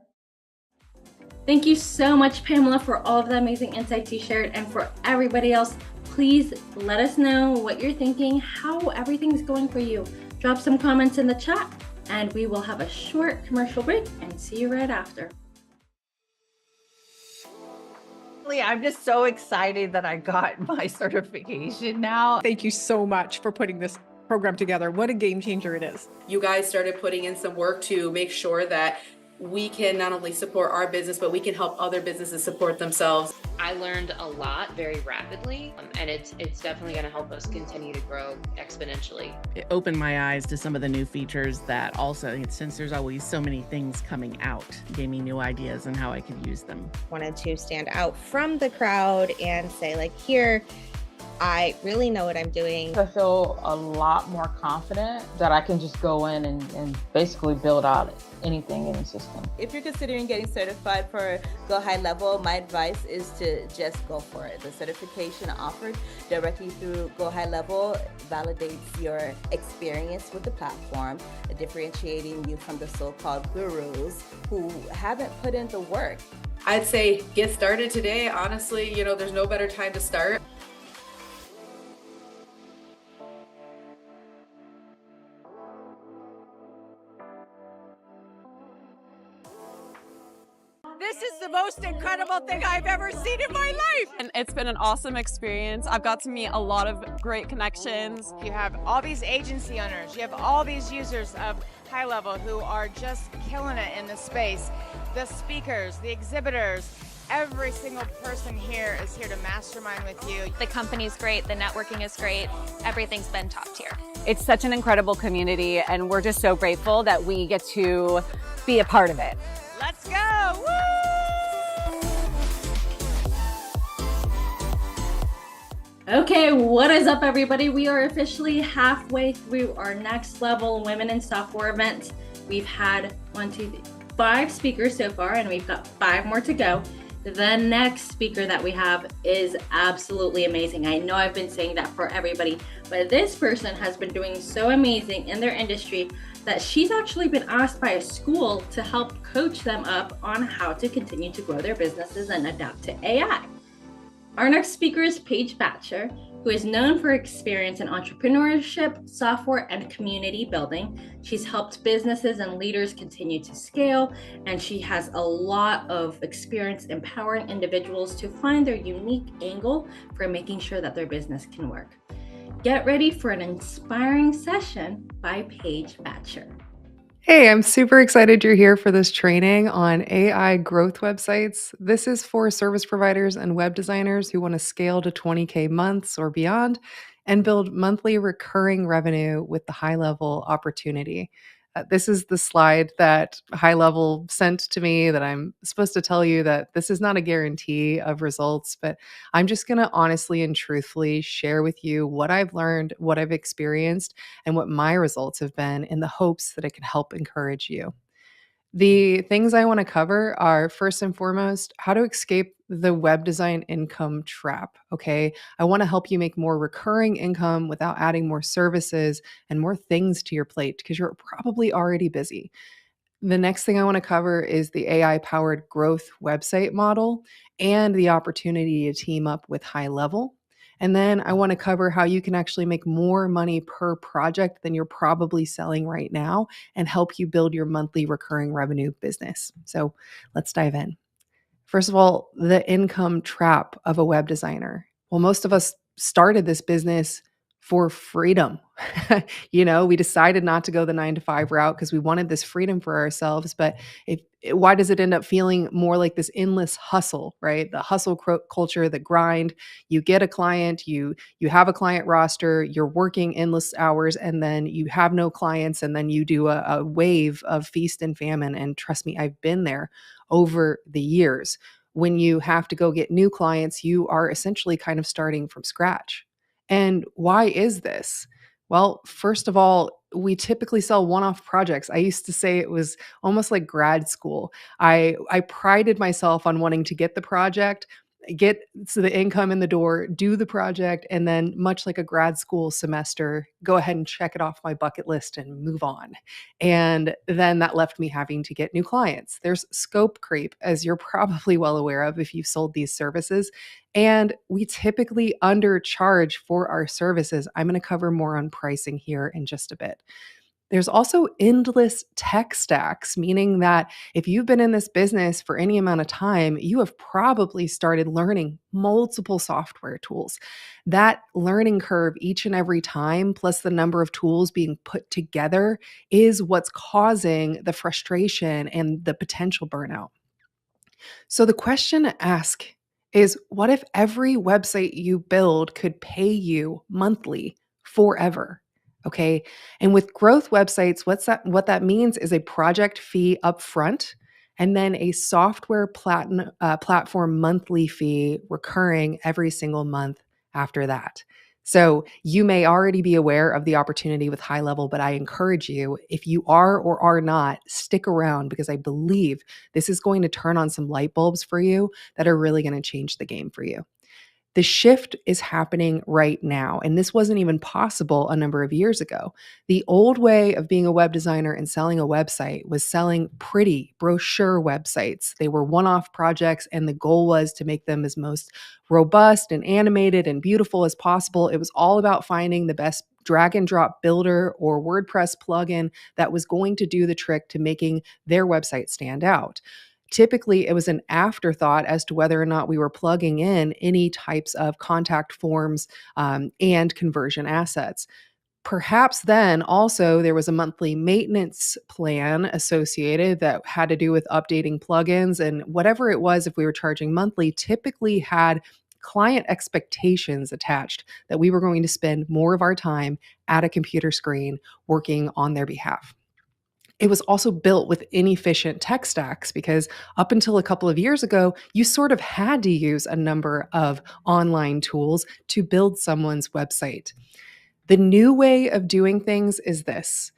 Thank you so much, Pamela, for all of the amazing insights you shared. And for everybody else, please let us know what you're thinking, how everything's going for you. Drop some comments in the chat, and we will have a short commercial break and see you right after. I'm just so excited that I got my certification now. Thank you so much for putting this program together. What a game changer it is. You guys started putting in some work to make sure that we can not only support our business, but we can help other businesses support themselves. I learned a lot very rapidly, and it's definitely going to help us continue to grow exponentially. It opened my eyes to some of the new features that also, since there's always so many things coming out, gave me new ideas on how I could use them. Wanted to stand out from the crowd and say, like, here, I really know what I'm doing. I feel a lot more confident that I can just go in and basically build out anything in the system. If you're considering getting certified for Go HighLevel, my advice is to just go for it. The certification offered directly through Go HighLevel validates your experience with the platform, differentiating you from the so-called gurus who haven't put in the work. I'd say get started today. Honestly, there's no better time to start. This is the most incredible thing I've ever seen in my life. And it's been an awesome experience. I've got to meet a lot of great connections. You have all these agency owners, you have all these users of HighLevel who are just killing it in the space. The speakers, the exhibitors, every single person here is here to mastermind with you. The company's great, the networking is great, everything's been top tier. It's such an incredible community, and we're just so grateful that we get to be a part of it. Let's go! Woo! Okay, what is up, everybody? We are officially halfway through our Next Level Women in Software event. We've had 5 speakers so far, and we've got 5 more to go. The next speaker that we have is absolutely amazing. I know I've been saying that for everybody, but this person has been doing so amazing in their industry that she's actually been asked by a school to help coach them up on how to continue to grow their businesses and adapt to AI. Our next speaker is Paige Battcher, who is known for experience in entrepreneurship, software, and community building. She's helped businesses and leaders continue to scale, and she has a lot of experience empowering individuals to find their unique angle for making sure that their business can work. Get ready for an inspiring session by Paige Battcher. Hey, I'm super excited you're here for this training on AI growth websites. This is for service providers and web designers who want to scale to 20K months or beyond and build monthly recurring revenue with the HighLevel opportunity. This is the slide that HighLevel sent to me that I'm supposed to tell you that this is not a guarantee of results, but I'm just going to honestly and truthfully share with you what I've learned, what I've experienced, and what my results have been in the hopes that it can help encourage you. The things I want to cover are, first and foremost, how to escape the web design income trap, okay? I want to help you make more recurring income without adding more services and more things to your plate because you're probably already busy. The next thing I want to cover is the AI-powered growth website model and the opportunity to team up with HighLevel. And then I want to cover how you can actually make more money per project than you're probably selling right now and help you build your monthly recurring revenue business. So let's dive in. First of all, the income trap of a web designer. Well, most of us started this business for freedom. We decided not to go the 9-to-5 route because we wanted this freedom for ourselves. But why does it end up feeling more like this endless hustle, right? The hustle culture, the grind. You get a client, you have a client roster, you're working endless hours, and then you have no clients, and then you do a wave of feast and famine. And trust me, I've been there over the years. When you have to go get new clients, you are essentially kind of starting from scratch. And why is this? Well, first of all, we typically sell one-off projects. I used to say it was almost like grad school. I prided myself on wanting to get the project, get the income in the door, do the project, and then much like a grad school semester, go ahead and check it off my bucket list and move on. And then that left me having to get new clients. There's scope creep, as you're probably well aware of if you've sold these services. And we typically undercharge for our services. I'm going to cover more on pricing here in just a bit. There's also endless tech stacks, meaning that if you've been in this business for any amount of time, you have probably started learning multiple software tools. That learning curve each and every time, plus the number of tools being put together, is what's causing the frustration and the potential burnout. So the question to ask is, what if every website you build could pay you monthly forever? Okay. And with growth websites, what that means is a project fee upfront and then a software platform monthly fee recurring every single month after that. So you may already be aware of the opportunity with HighLevel, but I encourage you, if you are or are not, stick around because I believe this is going to turn on some light bulbs for you that are really going to change the game for you. The shift is happening right now, and this wasn't even possible a number of years ago. The old way of being a web designer and selling a website was selling pretty brochure websites. They were one-off projects, and the goal was to make them as most robust and animated and beautiful as possible. It was all about finding the best drag and drop builder or WordPress plugin that was going to do the trick to making their website stand out. Typically, it was an afterthought as to whether or not we were plugging in any types of contact forms and conversion assets. Perhaps then also there was a monthly maintenance plan associated that had to do with updating plugins, and whatever it was, if we were charging monthly, typically had client expectations attached that we were going to spend more of our time at a computer screen working on their behalf. It was also built with inefficient tech stacks because up until a couple of years ago, you sort of had to use a number of online tools to build someone's website. The new way of doing things is this.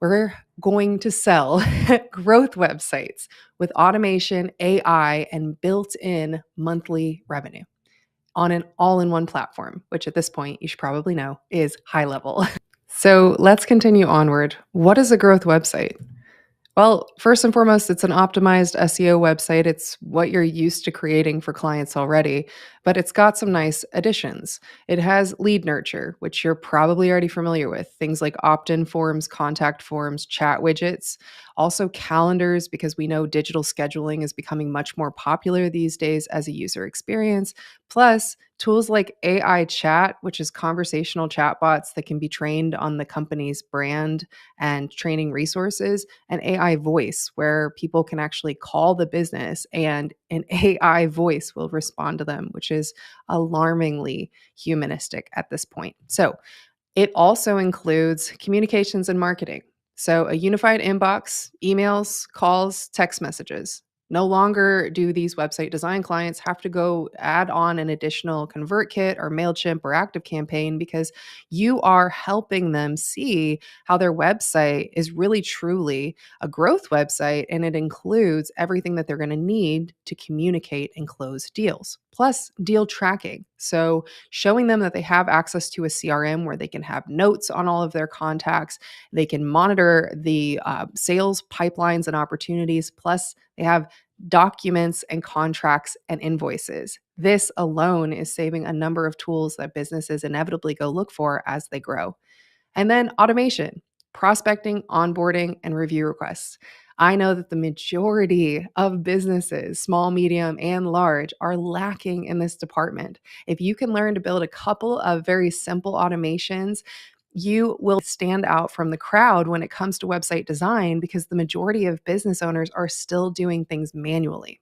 We're going to sell growth websites with automation, AI, and built-in monthly revenue on an all-in-one platform, which at this point you should probably know is HighLevel. So let's continue onward. What is a growth website? Well, first and foremost, it's an optimized SEO website. It's what you're used to creating for clients already, but it's got some nice additions. It has lead nurture, which you're probably already familiar with. Things like opt-in forms, contact forms, chat widgets, also calendars, because we know digital scheduling is becoming much more popular these days as a user experience. Plus, tools like AI chat, which is conversational chatbots that can be trained on the company's brand and training resources, and AI voice, where people can actually call the business and an AI voice will respond to them, which is alarmingly humanistic at this point. So it also includes communications and marketing. So a unified inbox, emails, calls, text messages. No longer do these website design clients have to go add on an additional ConvertKit or MailChimp or ActiveCampaign because you are helping them see how their website is really truly a growth website, and it includes everything that they're going to need to communicate and close deals, plus deal tracking. So showing them that they have access to a CRM where they can have notes on all of their contacts, they can monitor the sales pipelines and opportunities, plus they have documents and contracts and invoices. This alone is saving a number of tools that businesses inevitably go look for as they grow. And then automation, prospecting, onboarding, and review requests. I know that the majority of businesses, small, medium, and large, are lacking in this department. If you can learn to build a couple of very simple automations, you will stand out from the crowd when it comes to website design because the majority of business owners are still doing things manually.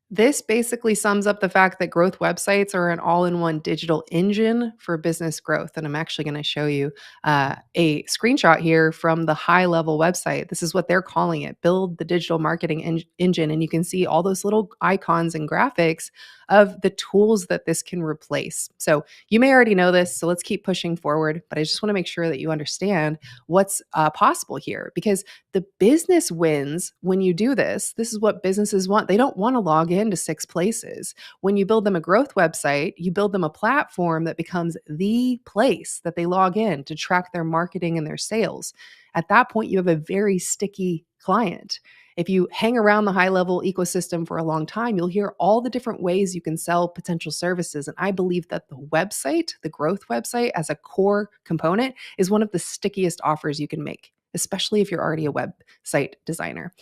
This basically sums up the fact that growth websites are an all-in-one digital engine for business growth. And I'm actually going to show you a screenshot here from the HighLevel website. This is what they're calling it, Build the Digital Marketing Engine. And you can see all those little icons and graphics of the tools that this can replace. So you may already know this, so let's keep pushing forward. But I just want to make sure that you understand what's possible here, because the business wins when you do this. This is what businesses want. They don't want to log into 6 places. When you build them a growth website, you build them a platform that becomes the place that they log in to track their marketing and their sales. At that point, you have a very sticky client. If you hang around the HighLevel ecosystem for a long time, you'll hear all the different ways you can sell potential services. And I believe that the website, the growth website as a core component, is one of the stickiest offers you can make, especially if you're already a website designer.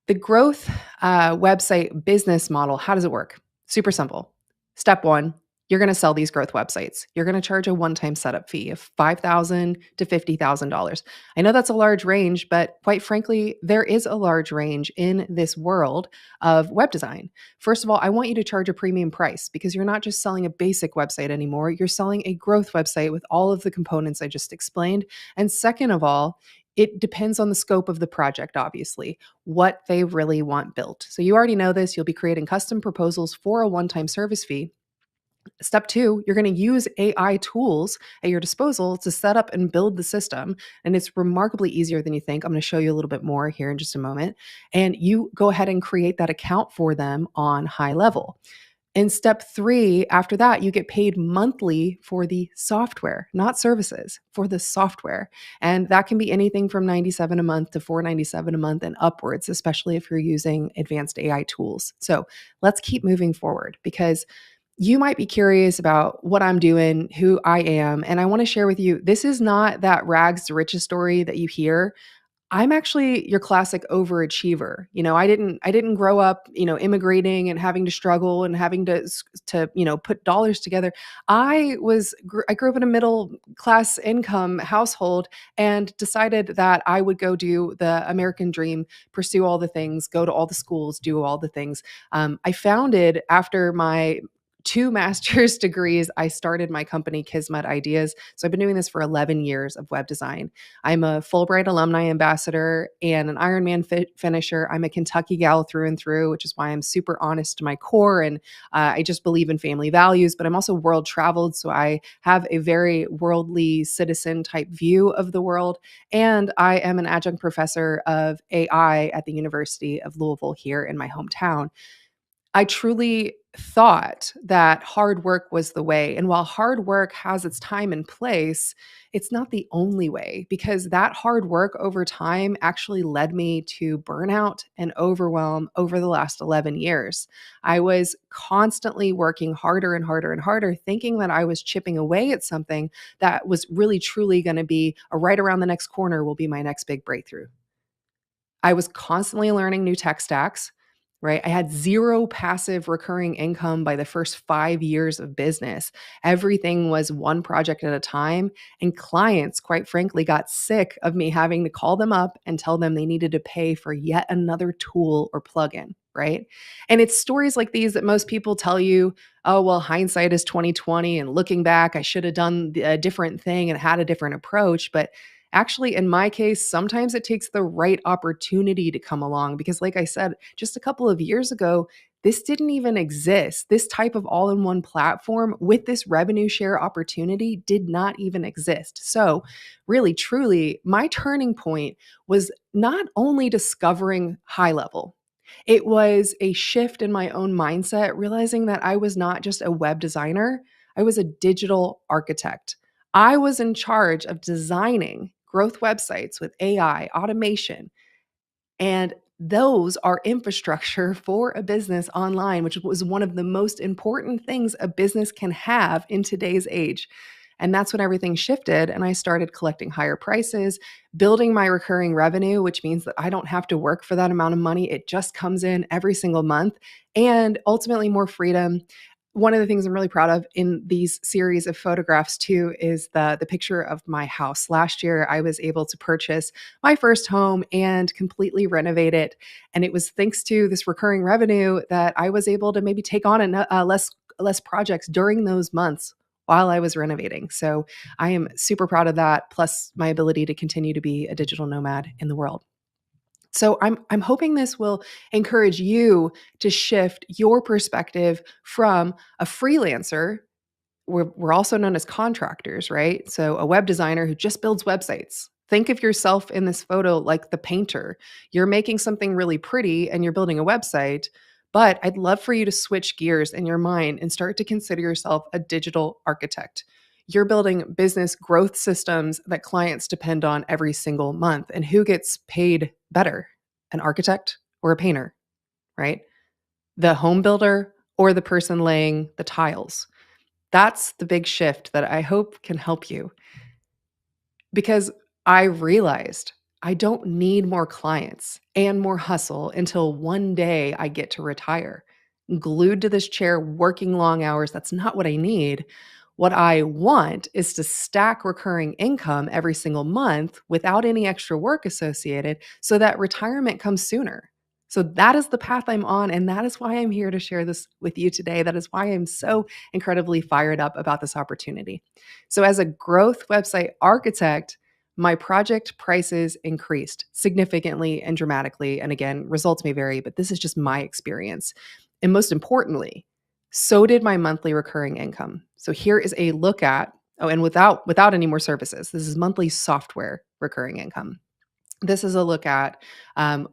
The growth website business model, how does it work? Super simple. Step one, you're going to sell these growth websites. You're going to charge a one-time setup fee of $5,000 to $50,000. I know that's a large range, but quite frankly, there is a large range in this world of web design. First of all, I want you to charge a premium price because you're not just selling a basic website anymore. You're selling a growth website with all of the components I just explained. And second of all, it depends on the scope of the project, obviously, what they really want built. So you already know this. You'll be creating custom proposals for a one-time service fee. Step two, you're going to use AI tools at your disposal to set up and build the system. And it's remarkably easier than you think. I'm going to show you a little bit more here in just a moment. And you go ahead and create that account for them on HighLevel. In step three, after that, you get paid monthly for the software, not services, for the software. And that can be anything from $97 a month to $497 a month and upwards, especially if you're using advanced AI tools. So let's keep moving forward because you might be curious about what I'm doing, who I am, and I want to share with you, this is not that rags to riches story that you hear. I'm actually your classic overachiever. I didn't grow up, immigrating and having to struggle and having to put dollars together. I grew up in a middle class income household and decided that I would go do the American dream, pursue all the things, go to all the schools, do all the things. I founded after my 2 master's degrees, I started my company, Kismet Ideas. So I've been doing this for 11 years of web design. I'm a Fulbright alumni ambassador and an Ironman finisher. I'm a Kentucky gal through and through, which is why I'm super honest to my core. And I just believe in family values, but I'm also world traveled. So I have a very worldly citizen type view of the world. And I am an adjunct professor of AI at the University of Louisville here in my hometown. I truly thought that hard work was the way. And while hard work has its time and place, it's not the only way because that hard work over time actually led me to burnout and overwhelm over the last 11 years. I was constantly working harder and harder and harder, thinking that I was chipping away at something that was really truly going to be right around the next corner will be my next big breakthrough. I was constantly learning new tech stacks, right? I had zero passive recurring income by the first 5 years of business. Everything was one project at a time. And clients, quite frankly, got sick of me having to call them up and tell them they needed to pay for yet another tool or plugin, right? And it's stories like these that most people tell you, oh, well, hindsight is 2020. And looking back, I should have done a different thing and had a different approach. But actually, in my case, sometimes it takes the right opportunity to come along because, like I said, just a couple of years ago, this didn't even exist. This type of all-in-one platform with this revenue share opportunity did not even exist. So really, truly, my turning point was not only discovering HighLevel, it was a shift in my own mindset, realizing that I was not just a web designer, I was a digital architect. I was in charge of designing growth websites with AI, automation, and those are infrastructure for a business online, which was one of the most important things a business can have in today's age. And that's when everything shifted. And I started collecting higher prices, building my recurring revenue, which means that I don't have to work for that amount of money. It just comes in every single month and ultimately more freedom. One of the things I'm really proud of in these series of photographs too is the picture of my house. Last year, I was able to purchase my first home and completely renovate it. And it was thanks to this recurring revenue that I was able to maybe take on less projects during those months while I was renovating. So I am super proud of that, plus my ability to continue to be a digital nomad in the world. So I'm hoping this will encourage you to shift your perspective from a freelancer. We're also known as contractors, right? So a web designer who just builds websites. Think of yourself in this photo like the painter. You're making something really pretty and you're building a website, but I'd love for you to switch gears in your mind and start to consider yourself a digital architect. You're building business growth systems that clients depend on every single month. And who gets paid better? an architect or a painter, right? The home builder or the person laying the tiles. That's the big shift that I hope can help you, because I realized I don't need more clients and more hustle until one day I get to retire. Glued to this chair, working long hours, that's not what I need. What I want is to stack recurring income every single month without any extra work associated so that retirement comes sooner. So that is the path I'm on. And that is why I'm here to share this with you today. That is why I'm so incredibly fired up about this opportunity. So, as a growth website architect, my project prices increased significantly and dramatically. And again, results may vary, but this is just my experience. And most importantly, so did my monthly recurring income. So here is a look at, and without any more services, this is monthly software recurring income. This is a look at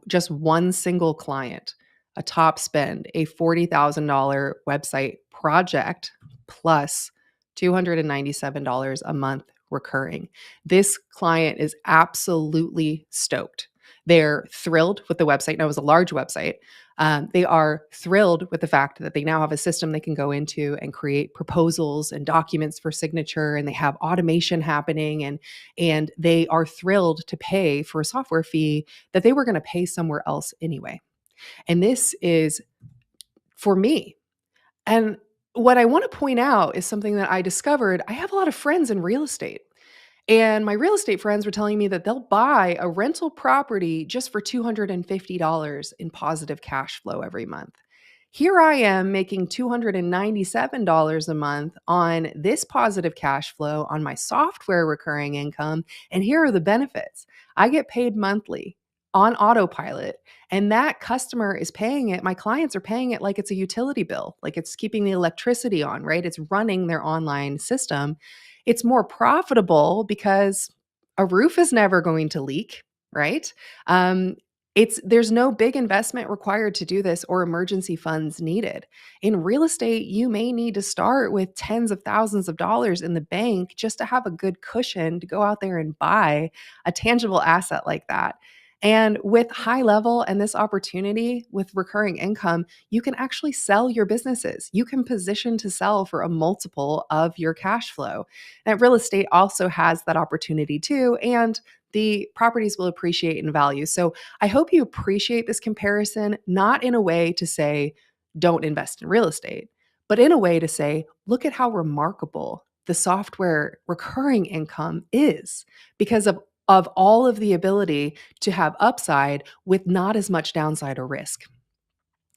just one single client, a top spend, a $40,000 website project plus $297 a month recurring. This client is absolutely stoked. They're thrilled with the website. Now, it was a large website. They are thrilled with the fact that they now have a system they can go into and create proposals and documents for signature, and they have automation happening, and they are thrilled to pay for a software fee that they were going to pay somewhere else anyway. And this is for me. And what I want to point out is something that I discovered. I have a lot of friends in real estate. And my real estate friends were telling me that they'll buy a rental property just for $250 in positive cash flow every month. Here I am making $297 a month on this positive cash flow on my software recurring income. And here are the benefits. I get paid monthly on autopilot, and that customer is paying it. My clients are paying it like it's a utility bill, like it's keeping the electricity on, right? It's running their online system. It's more profitable because a roof is never going to leak, right? There's no big investment required to do this or emergency funds needed. In real estate, you may need to start with tens of thousands of dollars in the bank just to have a good cushion to go out there and buy a tangible asset like that. And with HighLevel and this opportunity with recurring income, you can actually sell your businesses. You can position to sell for a multiple of your cash flow. And real estate also has that opportunity too, and the properties will appreciate in value. So I hope you appreciate this comparison, not in a way to say, don't invest in real estate, but in a way to say, look at how remarkable the software recurring income is because of all of the ability to have upside with not as much downside or risk.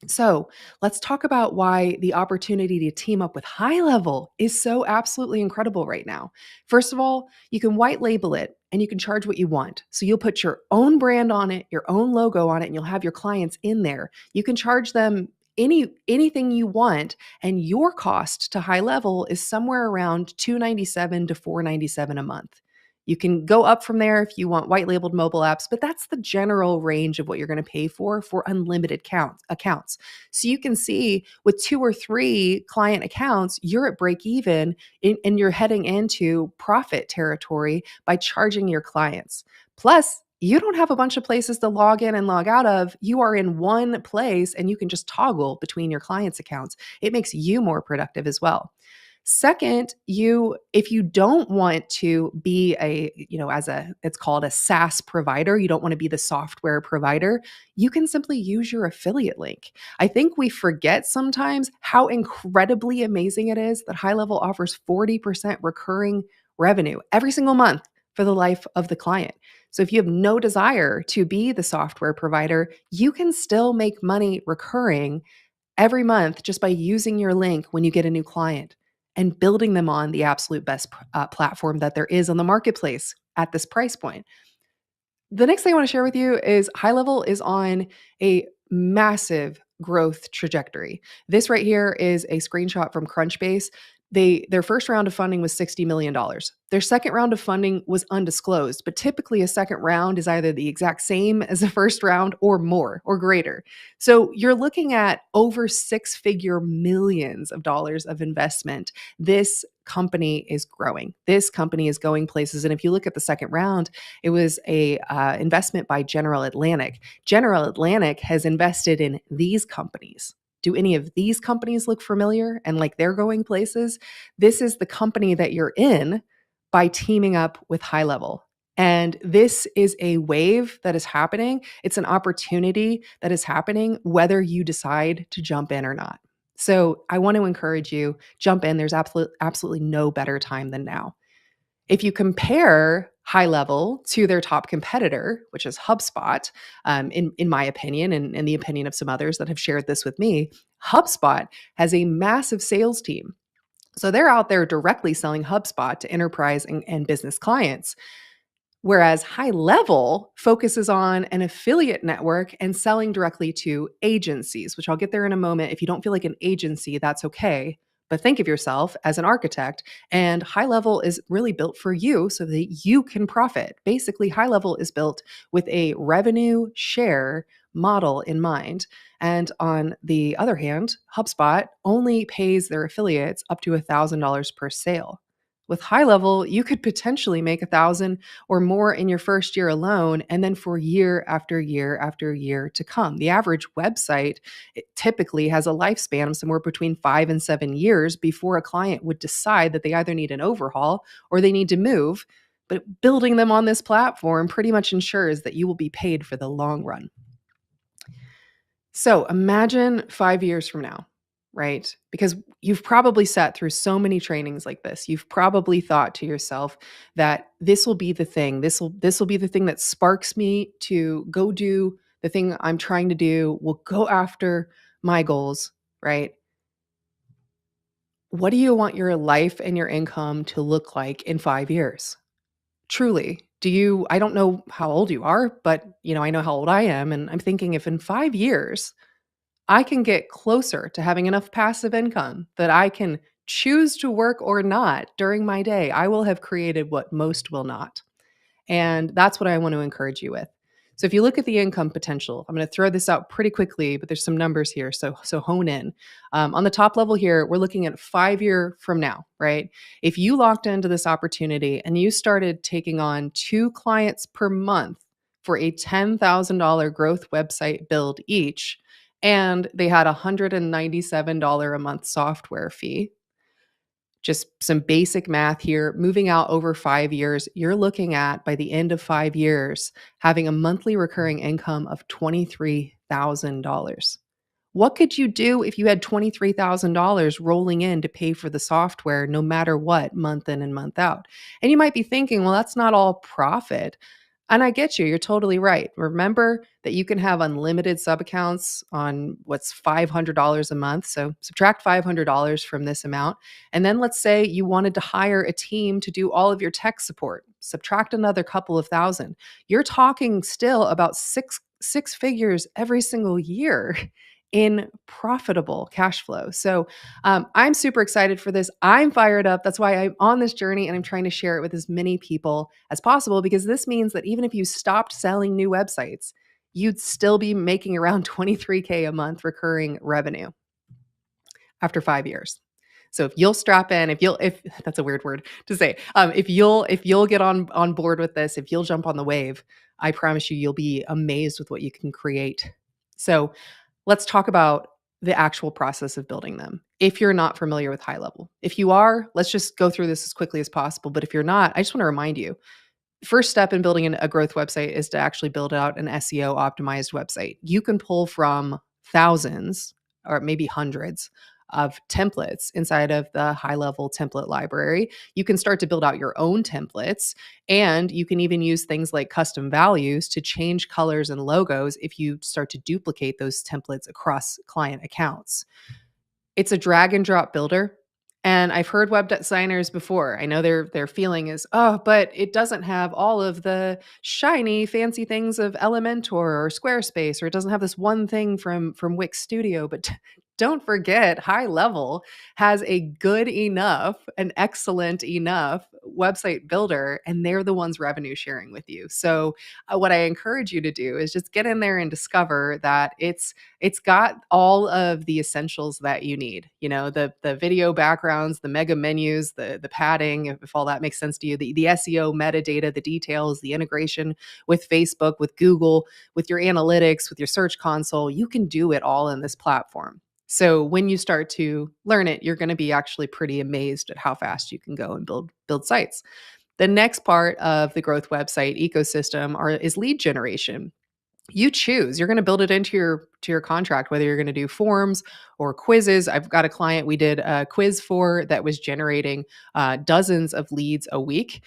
So let's talk about why the opportunity to team up with HighLevel is so absolutely incredible right now. First of all, you can white label it and you can charge what you want. So you'll put your own brand on it, your own logo on it, and you'll have your clients in there. You can charge them anything you want, and your cost to HighLevel is somewhere around $297 to $497 a month. You can go up from there if you want white labeled mobile apps, but that's the general range of what you're going to pay for unlimited accounts. So you can see with 2 or 3 client accounts, you're at break even and you're heading into profit territory by charging your clients. Plus, you don't have a bunch of places to log in and log out of. You are in one place and you can just toggle between your clients' accounts. It makes you more productive as well. Second, if you don't want to be it's called a SaaS provider, you don't want to be the software provider, you can simply use your affiliate link. I think we forget sometimes how incredibly amazing it is that HighLevel offers 40% recurring revenue every single month for the life of the client. So if you have no desire to be the software provider, you can still make money recurring every month just by using your link when you get a new client and building them on the absolute best platform that there is on the marketplace at this price point. The next thing I want to share with you is HighLevel is on a massive growth trajectory. This right here is a screenshot from Crunchbase. Their first round of funding was $60 million. Their second round of funding was undisclosed, but typically a second round is either the exact same as the first round or more or greater. So you're looking at over 6-figure millions of dollars of investment. This company is growing. This company is going places. And if you look at the second round, it was a investment by General Atlantic. General Atlantic has invested in these companies. Do any of these companies look familiar and like they're going places? This is the company that you're in by teaming up with HighLevel. And this is a wave that is happening. It's an opportunity that is happening, whether you decide to jump in or not. So I want to encourage you, jump in. There's absolutely no better time than now. If you compare HighLevel to their top competitor, which is HubSpot, in my opinion, and in the opinion of some others that have shared this with me, HubSpot has a massive sales team. So they're out there directly selling HubSpot to enterprise and business clients. Whereas HighLevel focuses on an affiliate network and selling directly to agencies, which I'll get there in a moment. If you don't feel like an agency, that's okay. But think of yourself as an architect, and HighLevel is really built for you so that you can profit. Basically, HighLevel is built with a revenue share model in mind. And on the other hand, HubSpot only pays their affiliates up to $1,000 per sale. With HighLevel, you could potentially make $1,000 or more in your first year alone, and then for year after year after year to come. The average website typically has a lifespan of somewhere between 5 and 7 years before a client would decide that they either need an overhaul or they need to move. But building them on this platform pretty much ensures that you will be paid for the long run. So imagine 5 years from now, right? Because you've probably sat through so many trainings like this. You've probably thought to yourself that this will be the thing. This will be the thing that sparks me to go do the thing I'm trying to do. Will go after my goals, right? What do you want your life and your income to look like in 5 years? Truly. I don't know how old you are, but I know how old I am, and I'm thinking if in 5 years I can get closer to having enough passive income that I can choose to work or not during my day, I will have created what most will not. And that's what I want to encourage you with. So if you look at the income potential, I'm going to throw this out pretty quickly, but there's some numbers here. So hone in. On the top level here, we're looking at 5 year from now, right? If you locked into this opportunity and you started taking on 2 clients per month for a $10,000 growth website build each, and they had a $197 a month software fee, just some basic math here, moving out over 5 years, you're looking at, by the end of 5 years, having a monthly recurring income of $23,000. What could you do if you had $23,000 rolling in to pay for the software no matter what, month in and month out? And you might be thinking, well, that's not all profit. And I get you. You're totally right. Remember that you can have unlimited sub accounts on what's $500 a month. So subtract $500 from this amount. And then let's say you wanted to hire a team to do all of your tech support. Subtract another couple of thousand. You're talking still about six figures every single year in profitable cash flow. So I'm super excited for this. I'm fired up. That's why I'm on this journey and I'm trying to share it with as many people as possible, because this means that even if you stopped selling new websites, you'd still be making around $23K a month recurring revenue after 5 years. So if you'll strap in, if that's a weird word to say, if you'll get on board with this, if you'll jump on the wave, I promise you'll be amazed with what you can create. So let's talk about the actual process of building them. If you're not familiar with HighLevel, if you are, let's just go through this as quickly as possible. But if you're not, I just want to remind you, first step in building a growth website is to actually build out an SEO optimized website. You can pull from thousands or maybe hundreds of templates inside of the HighLevel template library. You can start to build out your own templates, and you can even use things like custom values to change colors and logos if you start to duplicate those templates across client accounts. It's a drag and drop builder. And I've heard web designers before. I know their feeling is, oh, but it doesn't have all of the shiny, fancy things of Elementor or Squarespace, or it doesn't have this one thing from Wix Studio. But don't forget, HighLevel has a good enough, an excellent enough website builder, and they're the ones revenue sharing with you. So what I encourage you to do is just get in there and discover that it's got all of the essentials that you need. You know, the video backgrounds, the mega menus, the padding, if all that makes sense to you, the SEO metadata, the details, the integration with Facebook, with Google, with your analytics, with your search console. You can do it all in this platform. So when you start to learn it, you're going to be actually pretty amazed at how fast you can go and build sites. The next part of the growth website ecosystem is lead generation. You choose. You're going to build it into your contract, whether you're going to do forms or quizzes. I've got a client we did a quiz for that was generating dozens of leads a week,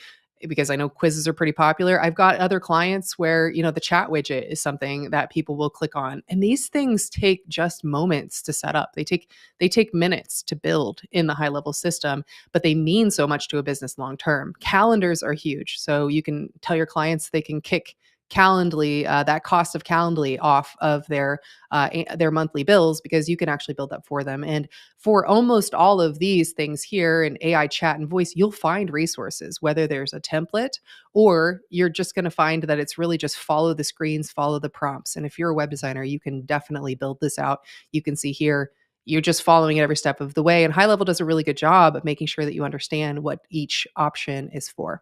because I know quizzes are pretty popular. I've got other clients where, you know, the chat widget is something that people will click on. And these things take just moments to set up. They take minutes to build in the HighLevel system, but they mean so much to a business long term. Calendars are huge. So you can tell your clients they can kick Calendly, that cost of Calendly off of their monthly bills, because you can actually build that for them. And for almost all of these things here in AI chat and voice, you'll find resources, whether there's a template or you're just going to find that it's really just follow the screens, follow the prompts. And if you're a web designer, you can definitely build this out. You can see here, you're just following it every step of the way. And HighLevel does a really good job of making sure that you understand what each option is for.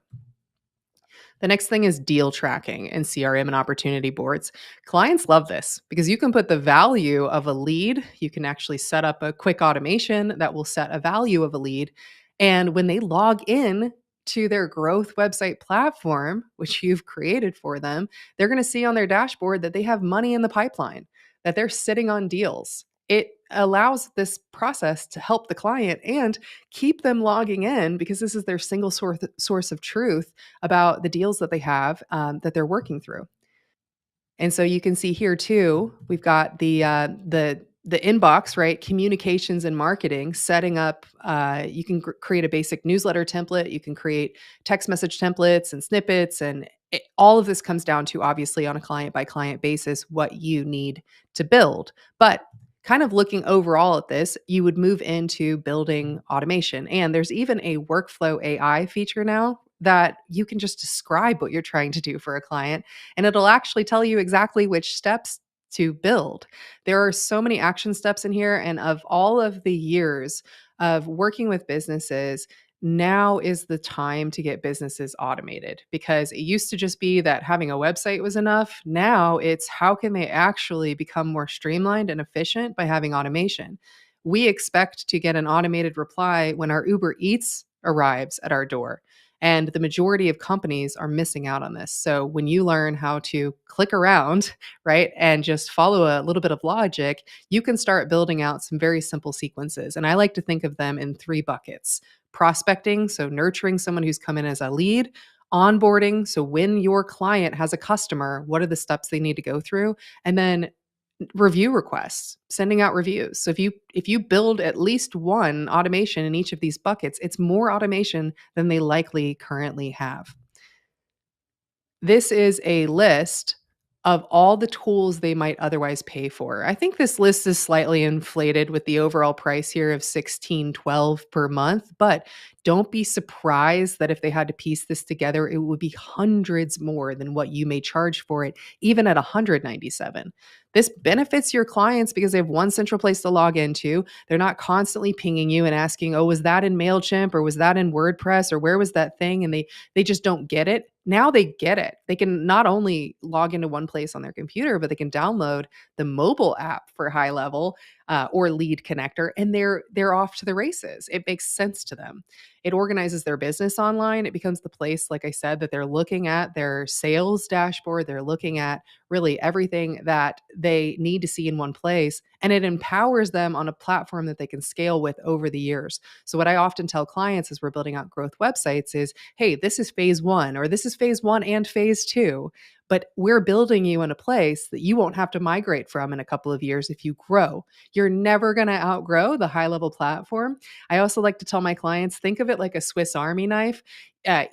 The next thing is deal tracking and CRM and opportunity boards. Clients love this because you can put the value of a lead. You can actually set up a quick automation that will set a value of a lead. And when they log in to their growth website platform, which you've created for them, they're going to see on their dashboard that they have money in the pipeline, that they're sitting on deals. It allows this process to help the client and keep them logging in, because this is their single source of truth about the deals that they have that they're working through. And so you can see here too, we've got the inbox, right? Communications and marketing, setting up, you can create a basic newsletter template. You can create text message templates and snippets. And all of this comes down to, obviously, on a client by client basis, what you need to build. But kind of looking overall at this, you would move into building automation. And there's even a workflow AI feature now that you can just describe what you're trying to do for a client, and it'll actually tell you exactly which steps to build. There are so many action steps in here. And of all of the years of working with businesses, now is the time to get businesses automated, because it used to just be that having a website was enough. Now it's how can they actually become more streamlined and efficient by having automation. We expect to get an automated reply when our Uber Eats arrives at our door. And the majority of companies are missing out on this. So when you learn how to click around, right, and just follow a little bit of logic, you can start building out some very simple sequences. And I like to think of them in 3 buckets. Prospecting, so nurturing someone who's come in as a lead. Onboarding, so when your client has a customer, what are the steps they need to go through? And then review requests, sending out reviews. So if you build at least one automation in each of these buckets, it's more automation than they likely currently have. This is a list of all the tools they might otherwise pay for. I think this list is slightly inflated with the overall price here of $16.12 per month, but don't be surprised that if they had to piece this together, it would be hundreds more than what you may charge for it, even at $197. This benefits your clients because they have one central place to log into. They're not constantly pinging you and asking, oh, was that in MailChimp, or was that in WordPress, or where was that thing? And they just don't get it. Now they get it. They can not only log into one place on their computer, but they can download the mobile app for HighLevel or Lead Connector, and they're off to the races. It makes sense to them. It organizes their business online. It becomes the place, like I said, that they're looking at their sales dashboard. They're looking at really everything that they need to see in one place. And it empowers them on a platform that they can scale with over the years. So what I often tell clients as we're building out growth websites is, hey, this is phase 1, or this is phase 1 and phase 2. But we're building you in a place that you won't have to migrate from in a couple of years if you grow. You're never going to outgrow the HighLevel platform. I also like to tell my clients, think of it like a Swiss Army knife.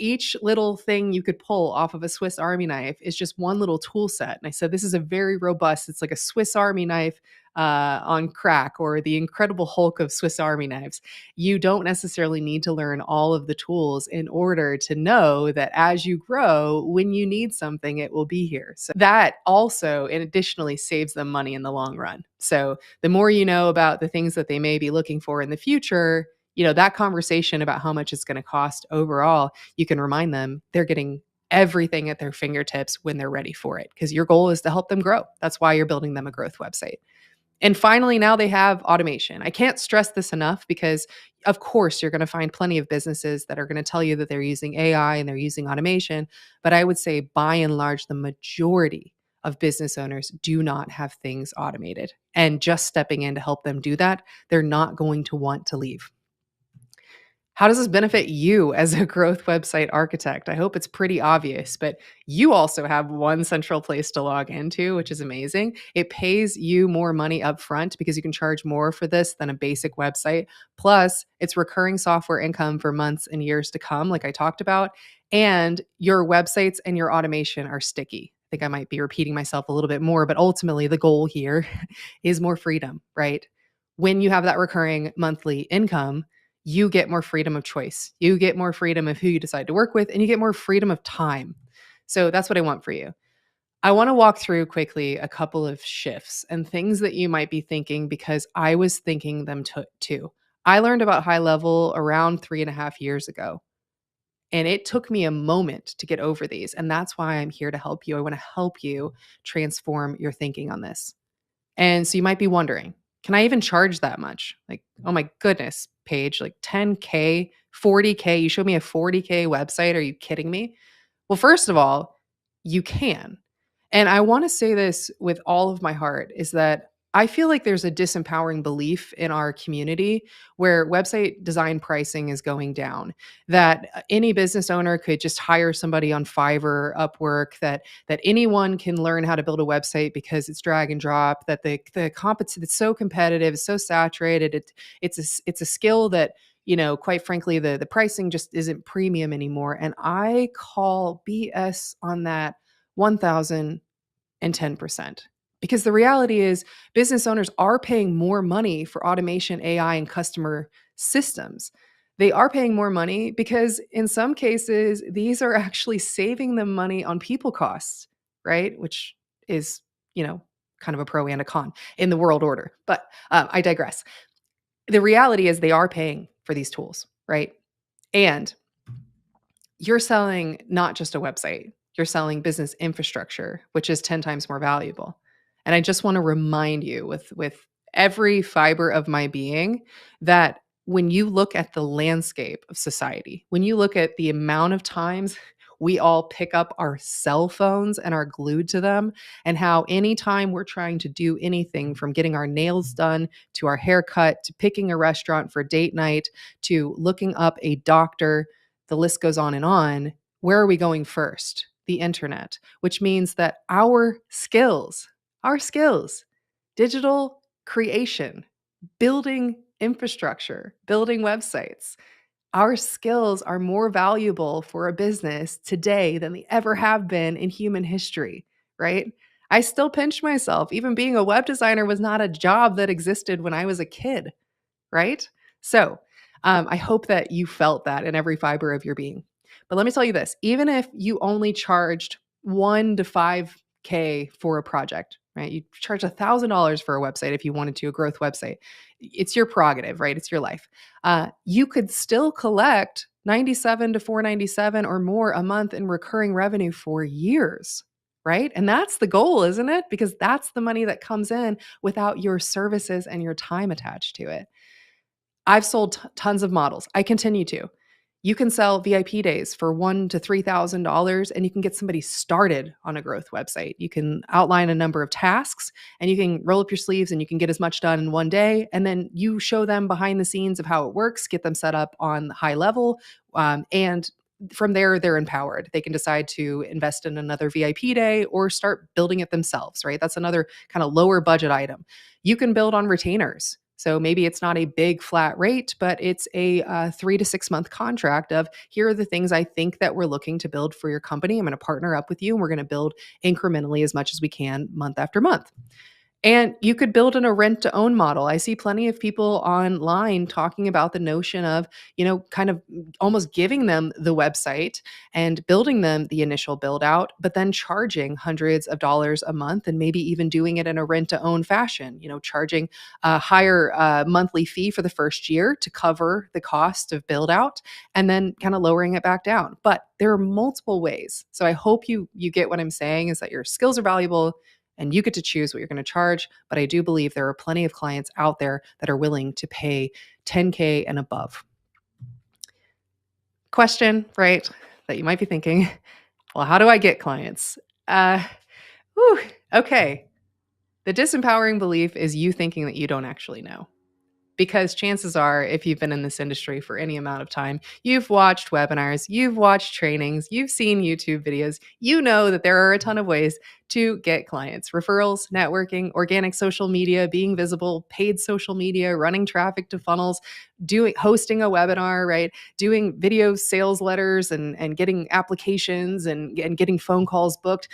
Each little thing you could pull off of a Swiss Army knife is just one little tool set. And I said, this is a very robust, it's like a Swiss Army knife on crack or the Incredible Hulk of Swiss Army knives. You don't necessarily need to learn all of the tools in order to know that as you grow, when you need something, it will be here. So that also, and additionally, saves them money in the long run. So the more you know about the things that they may be looking for in the future, that conversation about how much it's going to cost overall, you can remind them they're getting everything at their fingertips when they're ready for it, because your goal is to help them grow. That's why you're building them a growth website. And finally, now they have automation. I can't stress this enough because, of course, you're going to find plenty of businesses that are going to tell you that they're using AI and they're using automation. But I would say, by and large, the majority of business owners do not have things automated. And just stepping in to help them do that, they're not going to want to leave. How does this benefit you as a growth website architect? I hope it's pretty obvious, but you also have one central place to log into, which is amazing. It pays you more money up front because you can charge more for this than a basic website. Plus, it's recurring software income for months and years to come, like I talked about. And your websites and your automation are sticky. I think I might be repeating myself a little bit more, but ultimately the goal here is more freedom, right? When you have that recurring monthly income, you get more freedom of choice. You get more freedom of who you decide to work with, and you get more freedom of time. So that's what I want for you. I want to walk through quickly a couple of shifts and things that you might be thinking, because I was thinking them too. I learned about HighLevel around 3.5 years ago, and it took me a moment to get over these. And that's why I'm here to help you. I want to help you transform your thinking on this. And so you might be wondering, can I even charge that much? Like, oh my goodness, Paige, like 10K, 40K. You showed me a 40K website. Are you kidding me? Well, first of all, you can. And I want to say this with all of my heart, is that I feel like there's a disempowering belief in our community where website design pricing is going down, that any business owner could just hire somebody on Fiverr, Upwork, that anyone can learn how to build a website because it's drag and drop, that the it's so competitive, it's so saturated, it's a skill that, quite frankly, the pricing just isn't premium anymore. And I call BS on that 1,010%. Because the reality is business owners are paying more money for automation, AI, and customer systems. They are paying more money because in some cases, these are actually saving them money on people costs, right? Which is, kind of a pro and a con in the world order. But I digress. The reality is they are paying for these tools, right? And you're selling not just a website, you're selling business infrastructure, which is 10 times more valuable. And I just want to remind you with every fiber of my being that when you look at the landscape of society, when you look at the amount of times we all pick up our cell phones and are glued to them, and how anytime we're trying to do anything from getting our nails done to our haircut to picking a restaurant for date night to looking up a doctor, the list goes on, where are we going first? The internet, which means that our skills, digital creation, building infrastructure, building websites, our skills are more valuable for a business today than they ever have been in human history, right? I still pinch myself. Even being a web designer was not a job that existed when I was a kid, right? So I hope that you felt that in every fiber of your being. But let me tell you this, even if you only charged 1 to 5K for a project, right? You charge $1,000 for a website if you wanted to, a growth website. It's your prerogative, right? It's your life. You could still collect $97 to $497 or more a month in recurring revenue for years, right? And that's the goal, isn't it? Because that's the money that comes in without your services and your time attached to it. I've sold tons of models. I continue to. You can sell VIP days for $1,000 to $3,000, and you can get somebody started on a growth website. You can outline a number of tasks, and you can roll up your sleeves, and you can get as much done in one day. And then you show them behind the scenes of how it works, get them set up on HighLevel, and from there, they're empowered. They can decide to invest in another VIP day or start building it themselves, right? That's another kind of lower budget item. You can build on retainers. So maybe it's not a big flat rate, but it's a 3 to 6 month contract of, here are the things I think that we're looking to build for your company. I'm going to partner up with you, and we're going to build incrementally as much as we can month after month. And you could build in a rent to own model. I see plenty of people online talking about the notion of, kind of almost giving them the website and building them the initial build out, but then charging hundreds of dollars a month and maybe even doing it in a rent to own fashion, charging a higher monthly fee for the first year to cover the cost of build out and then kind of lowering it back down. But there are multiple ways. So I hope you get what I'm saying is that your skills are valuable and you get to choose what you're going to charge. But I do believe there are plenty of clients out there that are willing to pay $10K and above. Question, right, that you might be thinking, well, how do I get clients? Okay. The disempowering belief is you thinking that you don't actually know. Because chances are, if you've been in this industry for any amount of time, you've watched webinars, you've watched trainings, you've seen YouTube videos, you know that there are a ton of ways to get clients. Referrals, networking, organic social media, being visible, paid social media, running traffic to funnels, hosting a webinar, right? Doing video sales letters and getting applications and getting phone calls booked,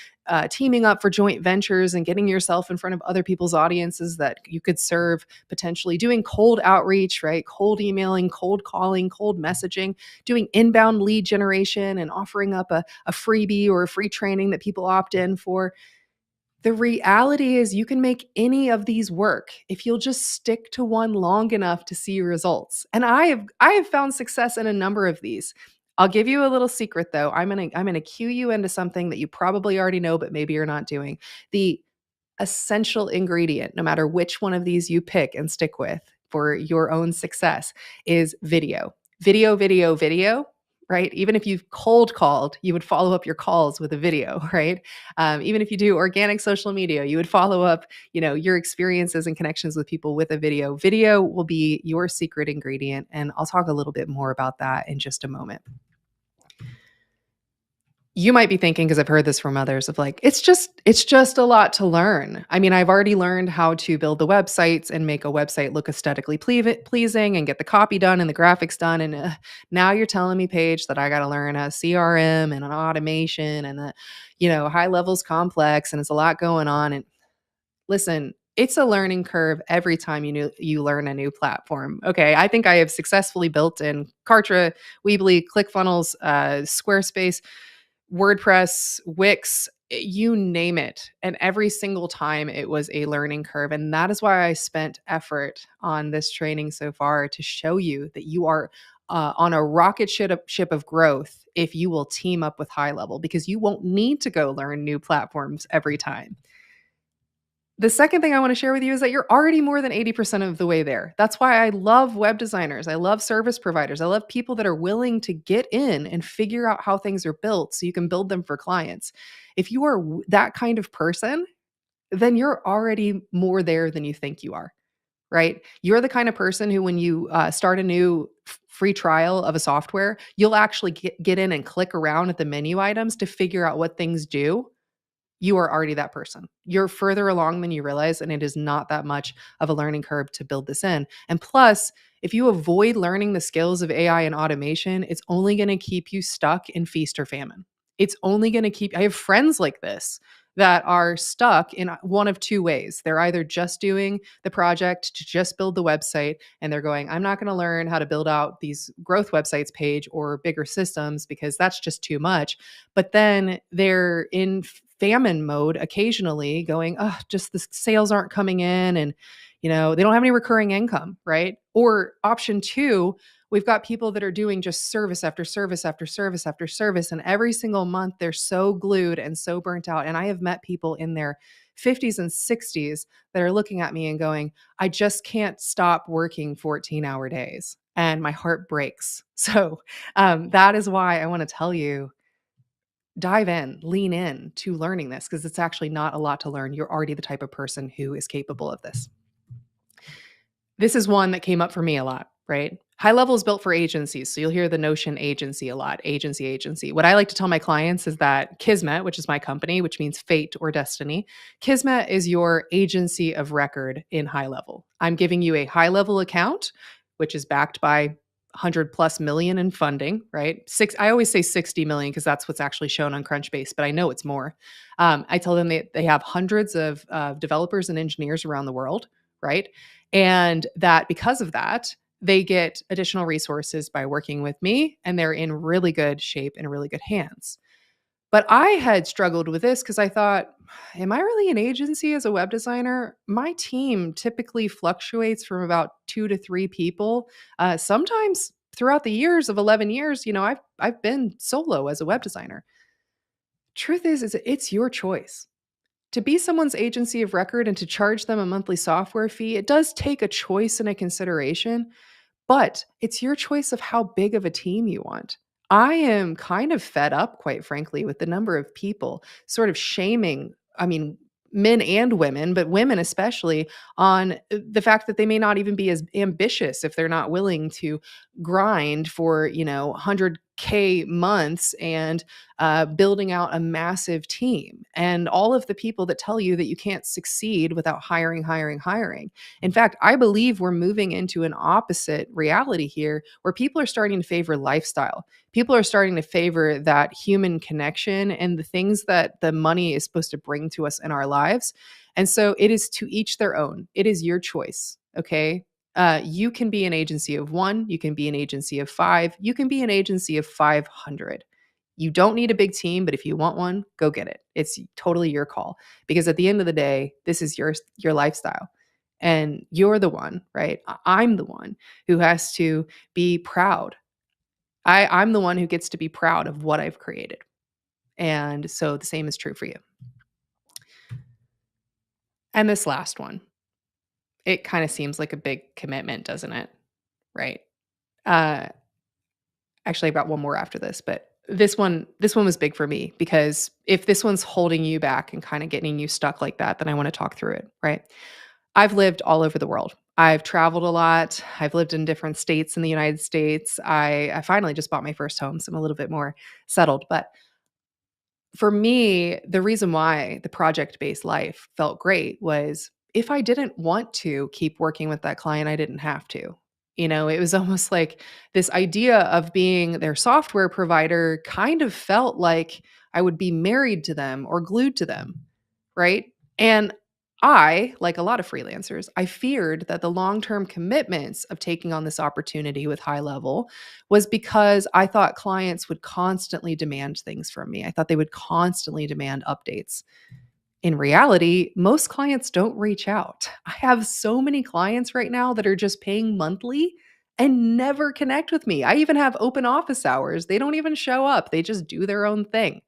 teaming up for joint ventures and getting yourself in front of other people's audiences that you could serve, potentially doing cold outreach, right? Cold emailing, cold calling, cold messaging, doing inbound lead generation and offering up a freebie or a free training that people opt in for. The reality is you can make any of these work if you'll just stick to one long enough to see results. And I have found success in a number of these. I'll give you a little secret though. I'm going to cue you into something that you probably already know, but maybe you're not doing. The essential ingredient, no matter which one of these you pick and stick with for your own success, is video. Video, video, video. Right? Even if you've cold called, you would follow up your calls with a video, right? Even if you do organic social media, you would follow up, your experiences and connections with people with a video. Video will be your secret ingredient, and I'll talk a little bit more about that in just a moment. You might be thinking, because I've heard this from others, of like, it's just a lot to learn. I mean, I've already learned how to build the websites and make a website look aesthetically pleasing and get the copy done and the graphics done. And now you're telling me, Paige, that I got to learn a CRM and an automation and HighLevel's complex and it's a lot going on. And listen, it's a learning curve every time you learn a new platform. Okay, I think I have successfully built in Kartra, Weebly, ClickFunnels, Squarespace, WordPress, Wix, you name it. And every single time it was a learning curve. And that is why I spent effort on this training so far, to show you that you are on a rocket ship of growth if you will team up with HighLevel, because you won't need to go learn new platforms every time. The second thing I want to share with you is that you're already more than 80% of the way there. That's why I love web designers. I love service providers. I love people that are willing to get in and figure out how things are built so you can build them for clients. If you are that kind of person, then you're already more there than you think you are, right? You're the kind of person who, when you start a new free trial of a software, you'll actually get in and click around at the menu items to figure out what things do. You are already that person. You're further along than you realize, and it is not that much of a learning curve to build this in. And plus, if you avoid learning the skills of AI and automation, it's only going to keep you stuck in feast or famine. It's only going to keep, I have friends like this that are stuck in one of two ways. They're either just doing the project to just build the website, and they're going, I'm not going to learn how to build out these growth websites, Paige, or bigger systems, because that's just too much. But then they're in famine mode occasionally, going, oh, just the sales aren't coming in, and they don't have any recurring income, right? Or option two, we've got people that are doing just service after service after service after service, and every single month they're so glued and so burnt out. And I have met people in their 50s and 60s that are looking at me and going, I just can't stop working 14-hour days, and my heart breaks. So that is why I want to tell you, dive in, lean in to learning this, because it's actually not a lot to learn. You're already the type of person who is capable of this. This is one that came up for me a lot, right? HighLevel is built for agencies. So you'll hear the notion agency a lot, agency. What I like to tell my clients is that Kismet, which is my company, which means fate or destiny, Kismet is your agency of record in HighLevel. I'm giving you a HighLevel account, which is backed by 100+ million in funding, right? I always say 60 million because that's what's actually shown on Crunchbase, but I know it's more. I tell them they have hundreds of developers and engineers around the world, right? And that because of that, they get additional resources by working with me, and they're in really good shape and really good hands. But I had struggled with this because I thought, am I really an agency as a web designer? My team typically fluctuates from about 2 to 3 people. Sometimes throughout the years of 11 years, I've been solo as a web designer. Truth is it's your choice. To be someone's agency of record and to charge them a monthly software fee, it does take a choice and a consideration, but it's your choice of how big of a team you want. I am kind of fed up, quite frankly, with the number of people sort of shaming, men and women, but women especially, on the fact that they may not even be as ambitious if they're not willing to grind for, 100K months and building out a massive team. And all of the people that tell you that you can't succeed without hiring. In fact, I believe we're moving into an opposite reality here where people are starting to favor lifestyle. People are starting to favor that human connection and the things that the money is supposed to bring to us in our lives. And so it is to each their own. It is your choice. Okay. You can be an agency of 1, you can be an agency of 5, you can be an agency of 500. You don't need a big team, but if you want one, go get it. It's totally your call, because at the end of the day, this is your lifestyle. And you're the one, right? I'm the one who has to be proud. I'm the one who gets to be proud of what I've created. And so the same is true for you. And this last one, it kind of seems like a big commitment, doesn't it? Right. Actually, I've got one more after this, but this one was big for me, because if this one's holding you back and kind of getting you stuck like that, then I want to talk through it, right? I've lived all over the world. I've traveled a lot. I've lived in different states in the United States. I finally just bought my first home, so I'm a little bit more settled. But for me, the reason why the project-based life felt great was if I didn't want to keep working with that client, I didn't have to. It was almost like this idea of being their software provider kind of felt like I would be married to them or glued to them, right? And I, like a lot of freelancers, I feared that the long-term commitments of taking on this opportunity with HighLevel was because I thought clients would constantly demand things from me. I thought they would constantly demand updates. In reality, most clients don't reach out. I have so many clients right now that are just paying monthly and never connect with me. I even have open office hours. They don't even show up. They just do their own thing.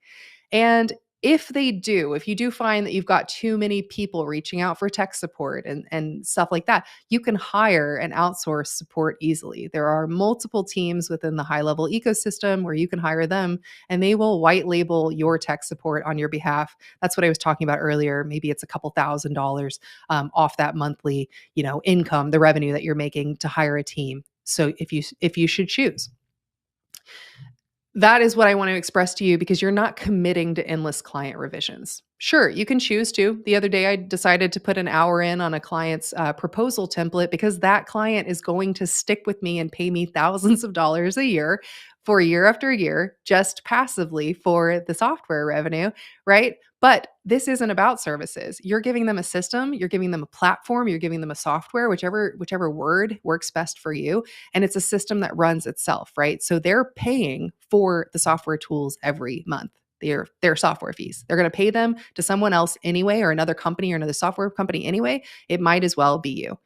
And if you do find that you've got too many people reaching out for tech support and stuff like that, you can hire and outsource support easily. There are multiple teams within the HighLevel ecosystem where you can hire them, and they will white label your tech support on your behalf. That's what I was talking about earlier. Maybe it's a couple $1,000s off that monthly, income, the revenue that you're making to hire a team. So if you should choose. That is what I want to express to you, because you're not committing to endless client revisions. Sure, you can choose to. The other day, I decided to put an hour in on a client's proposal template because that client is going to stick with me and pay me thousands of dollars a year for year after year, just passively for the software revenue, right? But this isn't about services. You're giving them a system, you're giving them a platform, you're giving them a software, whichever word works best for you. And it's a system that runs itself, right? So they're paying for the software tools every month. Their software fees. They're going to pay them to someone else anyway, or another company or another software company anyway. It might as well be you.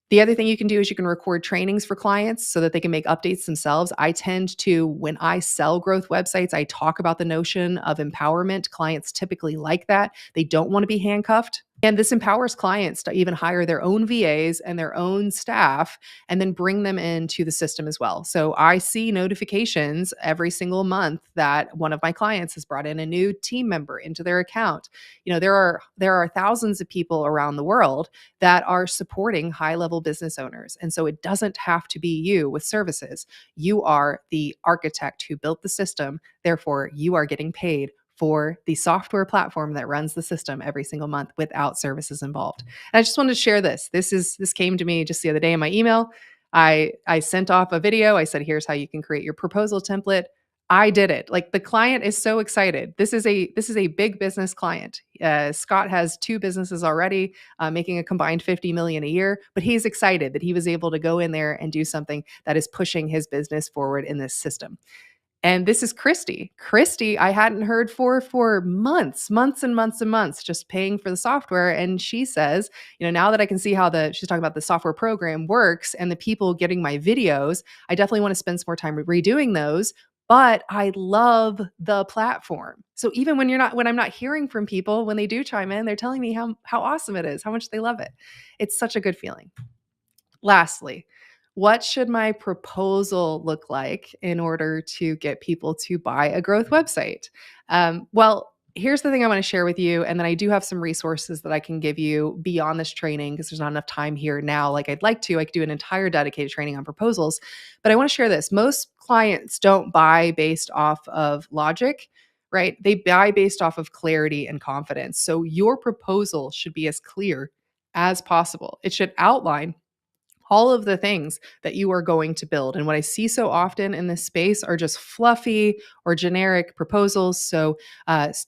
The other thing you can do is you can record trainings for clients so that they can make updates themselves. I tend to, when I sell growth websites, I talk about the notion of empowerment. Clients typically like that. They don't want to be handcuffed. And this empowers clients to even hire their own VAs and their own staff and then bring them into the system as well. So I see notifications every single month that one of my clients has brought in a new team member into their account. There are thousands of people around the world that are supporting high-level business owners. And so it doesn't have to be you with services. You are the architect who built the system. Therefore, you are getting paid for the software platform that runs the system every single month without services involved. And I just wanted to share this. This came to me just the other day in my email. I sent off a video. I said, here's how you can create your proposal template. I did it. Like, the client is so excited. This is a big business client. Scott has 2 businesses already, making a combined 50 million a year, but he's excited that he was able to go in there and do something that is pushing his business forward in this system. And this is Christy. Christy, I hadn't heard for months and months, just paying for the software. And she says, now that I can see how she's talking about the software program works and the people getting my videos, I definitely want to spend some more time redoing those. But I love the platform. So even when I'm not hearing from people, when they do chime in, they're telling me how awesome it is, how much they love it. It's such a good feeling. Lastly, what should my proposal look like in order to get people to buy a growth website? Well, here's the thing I want to share with you. And then I do have some resources that I can give you beyond this training, because there's not enough time here now like I'd like to. I could do an entire dedicated training on proposals. But I want to share this. Most clients don't buy based off of logic, right? They buy based off of clarity and confidence. So your proposal should be as clear as possible. It should outline all of the things that you are going to build. And what I see so often in this space are just fluffy or generic proposals. So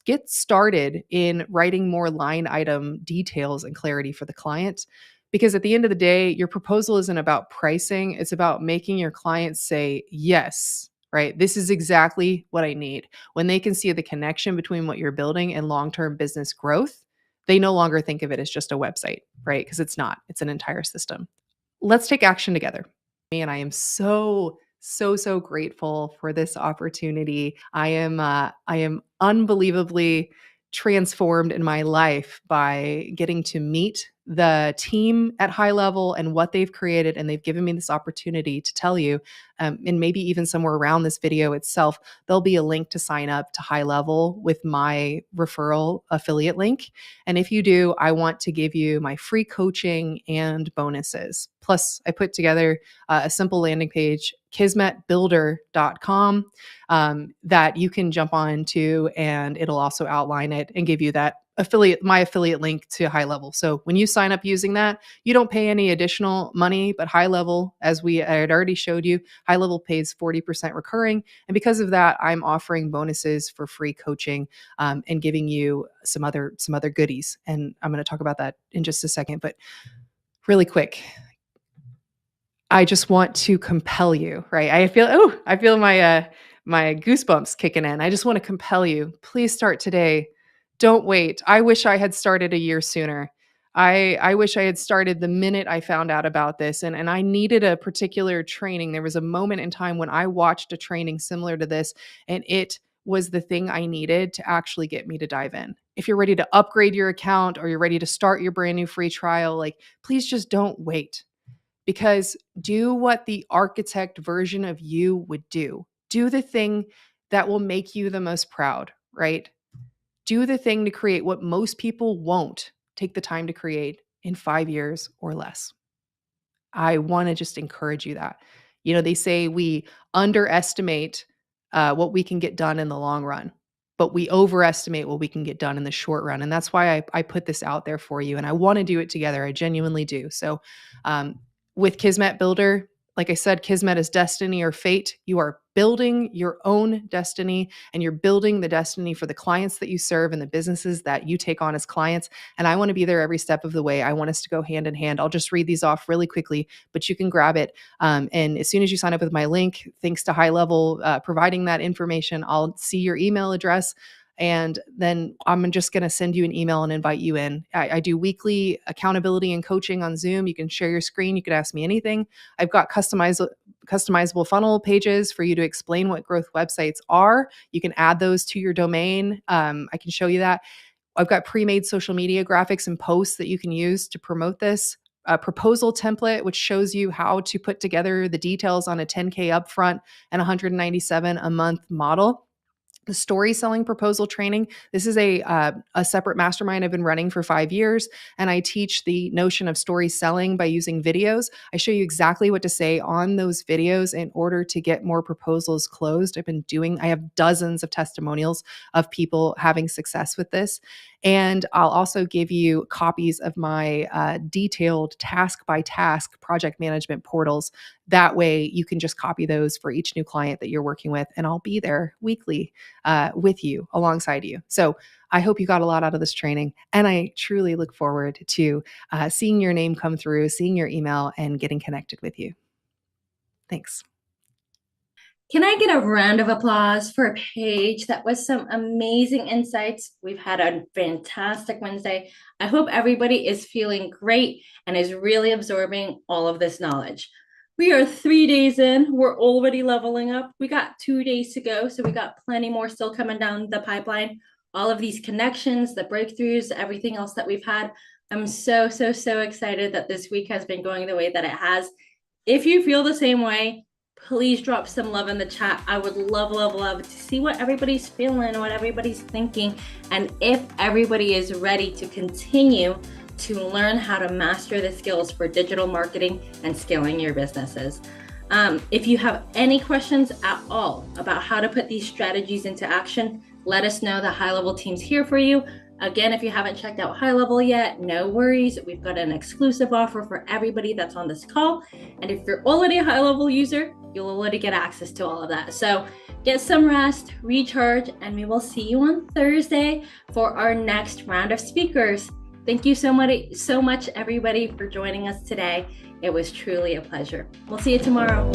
get started in writing more line item details and clarity for the client. Because at the end of the day, your proposal isn't about pricing. It's about making your clients say, yes, right? This is exactly what I need. When they can see the connection between what you're building and long-term business growth, they no longer think of it as just a website, right? Because it's not. It's an entire system. Let's take action together. And I am so grateful for this opportunity. I am unbelievably transformed in my life by getting to meet the team at HighLevel and what they've created. And they've given me this opportunity to tell you, and maybe even somewhere around this video itself, there'll be a link to sign up to HighLevel with my referral affiliate link. And if you do, I want to give you my free coaching and bonuses. Plus, I put together a simple landing page, kismetbuilder.com, that you can jump on to, and it'll also outline it and give you that my affiliate link to HighLevel. So when you sign up using that, you don't pay any additional money, but HighLevel, as I had already showed you, HighLevel pays 40% recurring. And because of that, I'm offering bonuses for free coaching, and giving you some other goodies. And I'm going to talk about that in just a second, but really quick, I just want to compel you, right? I feel my goosebumps kicking in. I just want to compel you. Please start today. Don't wait. I wish I had started a year sooner. I wish I had started the minute I found out about this. And I needed a particular training. There was a moment in time when I watched a training similar to this, and it was the thing I needed to actually get me to dive in. If you're ready to upgrade your account or you're ready to start your brand new free trial, please just don't wait. Because do what the architect version of you would do. Do the thing that will make you the most proud, right? Do the thing to create what most people won't take the time to create in 5 years or less. I want to just encourage you that. They say we underestimate what we can get done in the long run, but we overestimate what we can get done in the short run. And that's why I put this out there for you. And I want to do it together. I genuinely do. So with Kismet Builder, like I said, Kismet is destiny or fate. You are building your own destiny, and you're building the destiny for the clients that you serve and the businesses that you take on as clients. And I want to be there every step of the way. I want us to go hand in hand. I'll just read these off really quickly, but you can grab it. And as soon as you sign up with my link, thanks to HighLevel providing that information, I'll see your email address. And then I'm just going to send you an email and invite you in. I do weekly accountability and coaching on Zoom. You can share your screen. You can ask me anything. I've got customizable funnel pages for you to explain what growth websites are. You can add those to your domain. I can show you that. I've got pre-made social media graphics and posts that you can use to promote this. A proposal template, which shows you how to put together the details on a 10K upfront and $197 a month model. The story selling proposal training. This is a separate mastermind I've been running for 5 years. And I teach the notion of story selling by using videos. I show you exactly what to say on those videos in order to get more proposals closed. I have dozens of testimonials of people having success with this. And I'll also give you copies of my detailed task by task project management portals. That way you can just copy those for each new client that you're working with, and I'll be there weekly with you, alongside you. So I hope you got a lot out of this training, and I truly look forward to seeing your name come through, seeing your email, and getting connected with you. Thanks. Can I get a round of applause for Paige? That was some amazing insights. We've had a fantastic Wednesday. I hope everybody is feeling great and is really absorbing all of this knowledge. We are 3 days in. We're already leveling up. We got 2 days to go, so we got plenty more still coming down the pipeline. All of these connections, the breakthroughs, everything else that we've had. I'm so excited that this week has been going the way that it has. If you feel the same way, please drop some love in the chat. I would love to see what everybody's feeling, what everybody's thinking, and if everybody is ready to continue to learn how to master the skills for digital marketing and scaling your businesses. If you have any questions at all about how to put these strategies into action, let us know. The HighLevel team's here for you. Again, if you haven't checked out HighLevel yet, no worries. We've got an exclusive offer for everybody that's on this call. And if you're already a HighLevel user, you'll already get access to all of that. So get some rest, recharge, and we will see you on Thursday for our next round of speakers. Thank you so much, everybody, for joining us today. It was truly a pleasure. We'll see you tomorrow.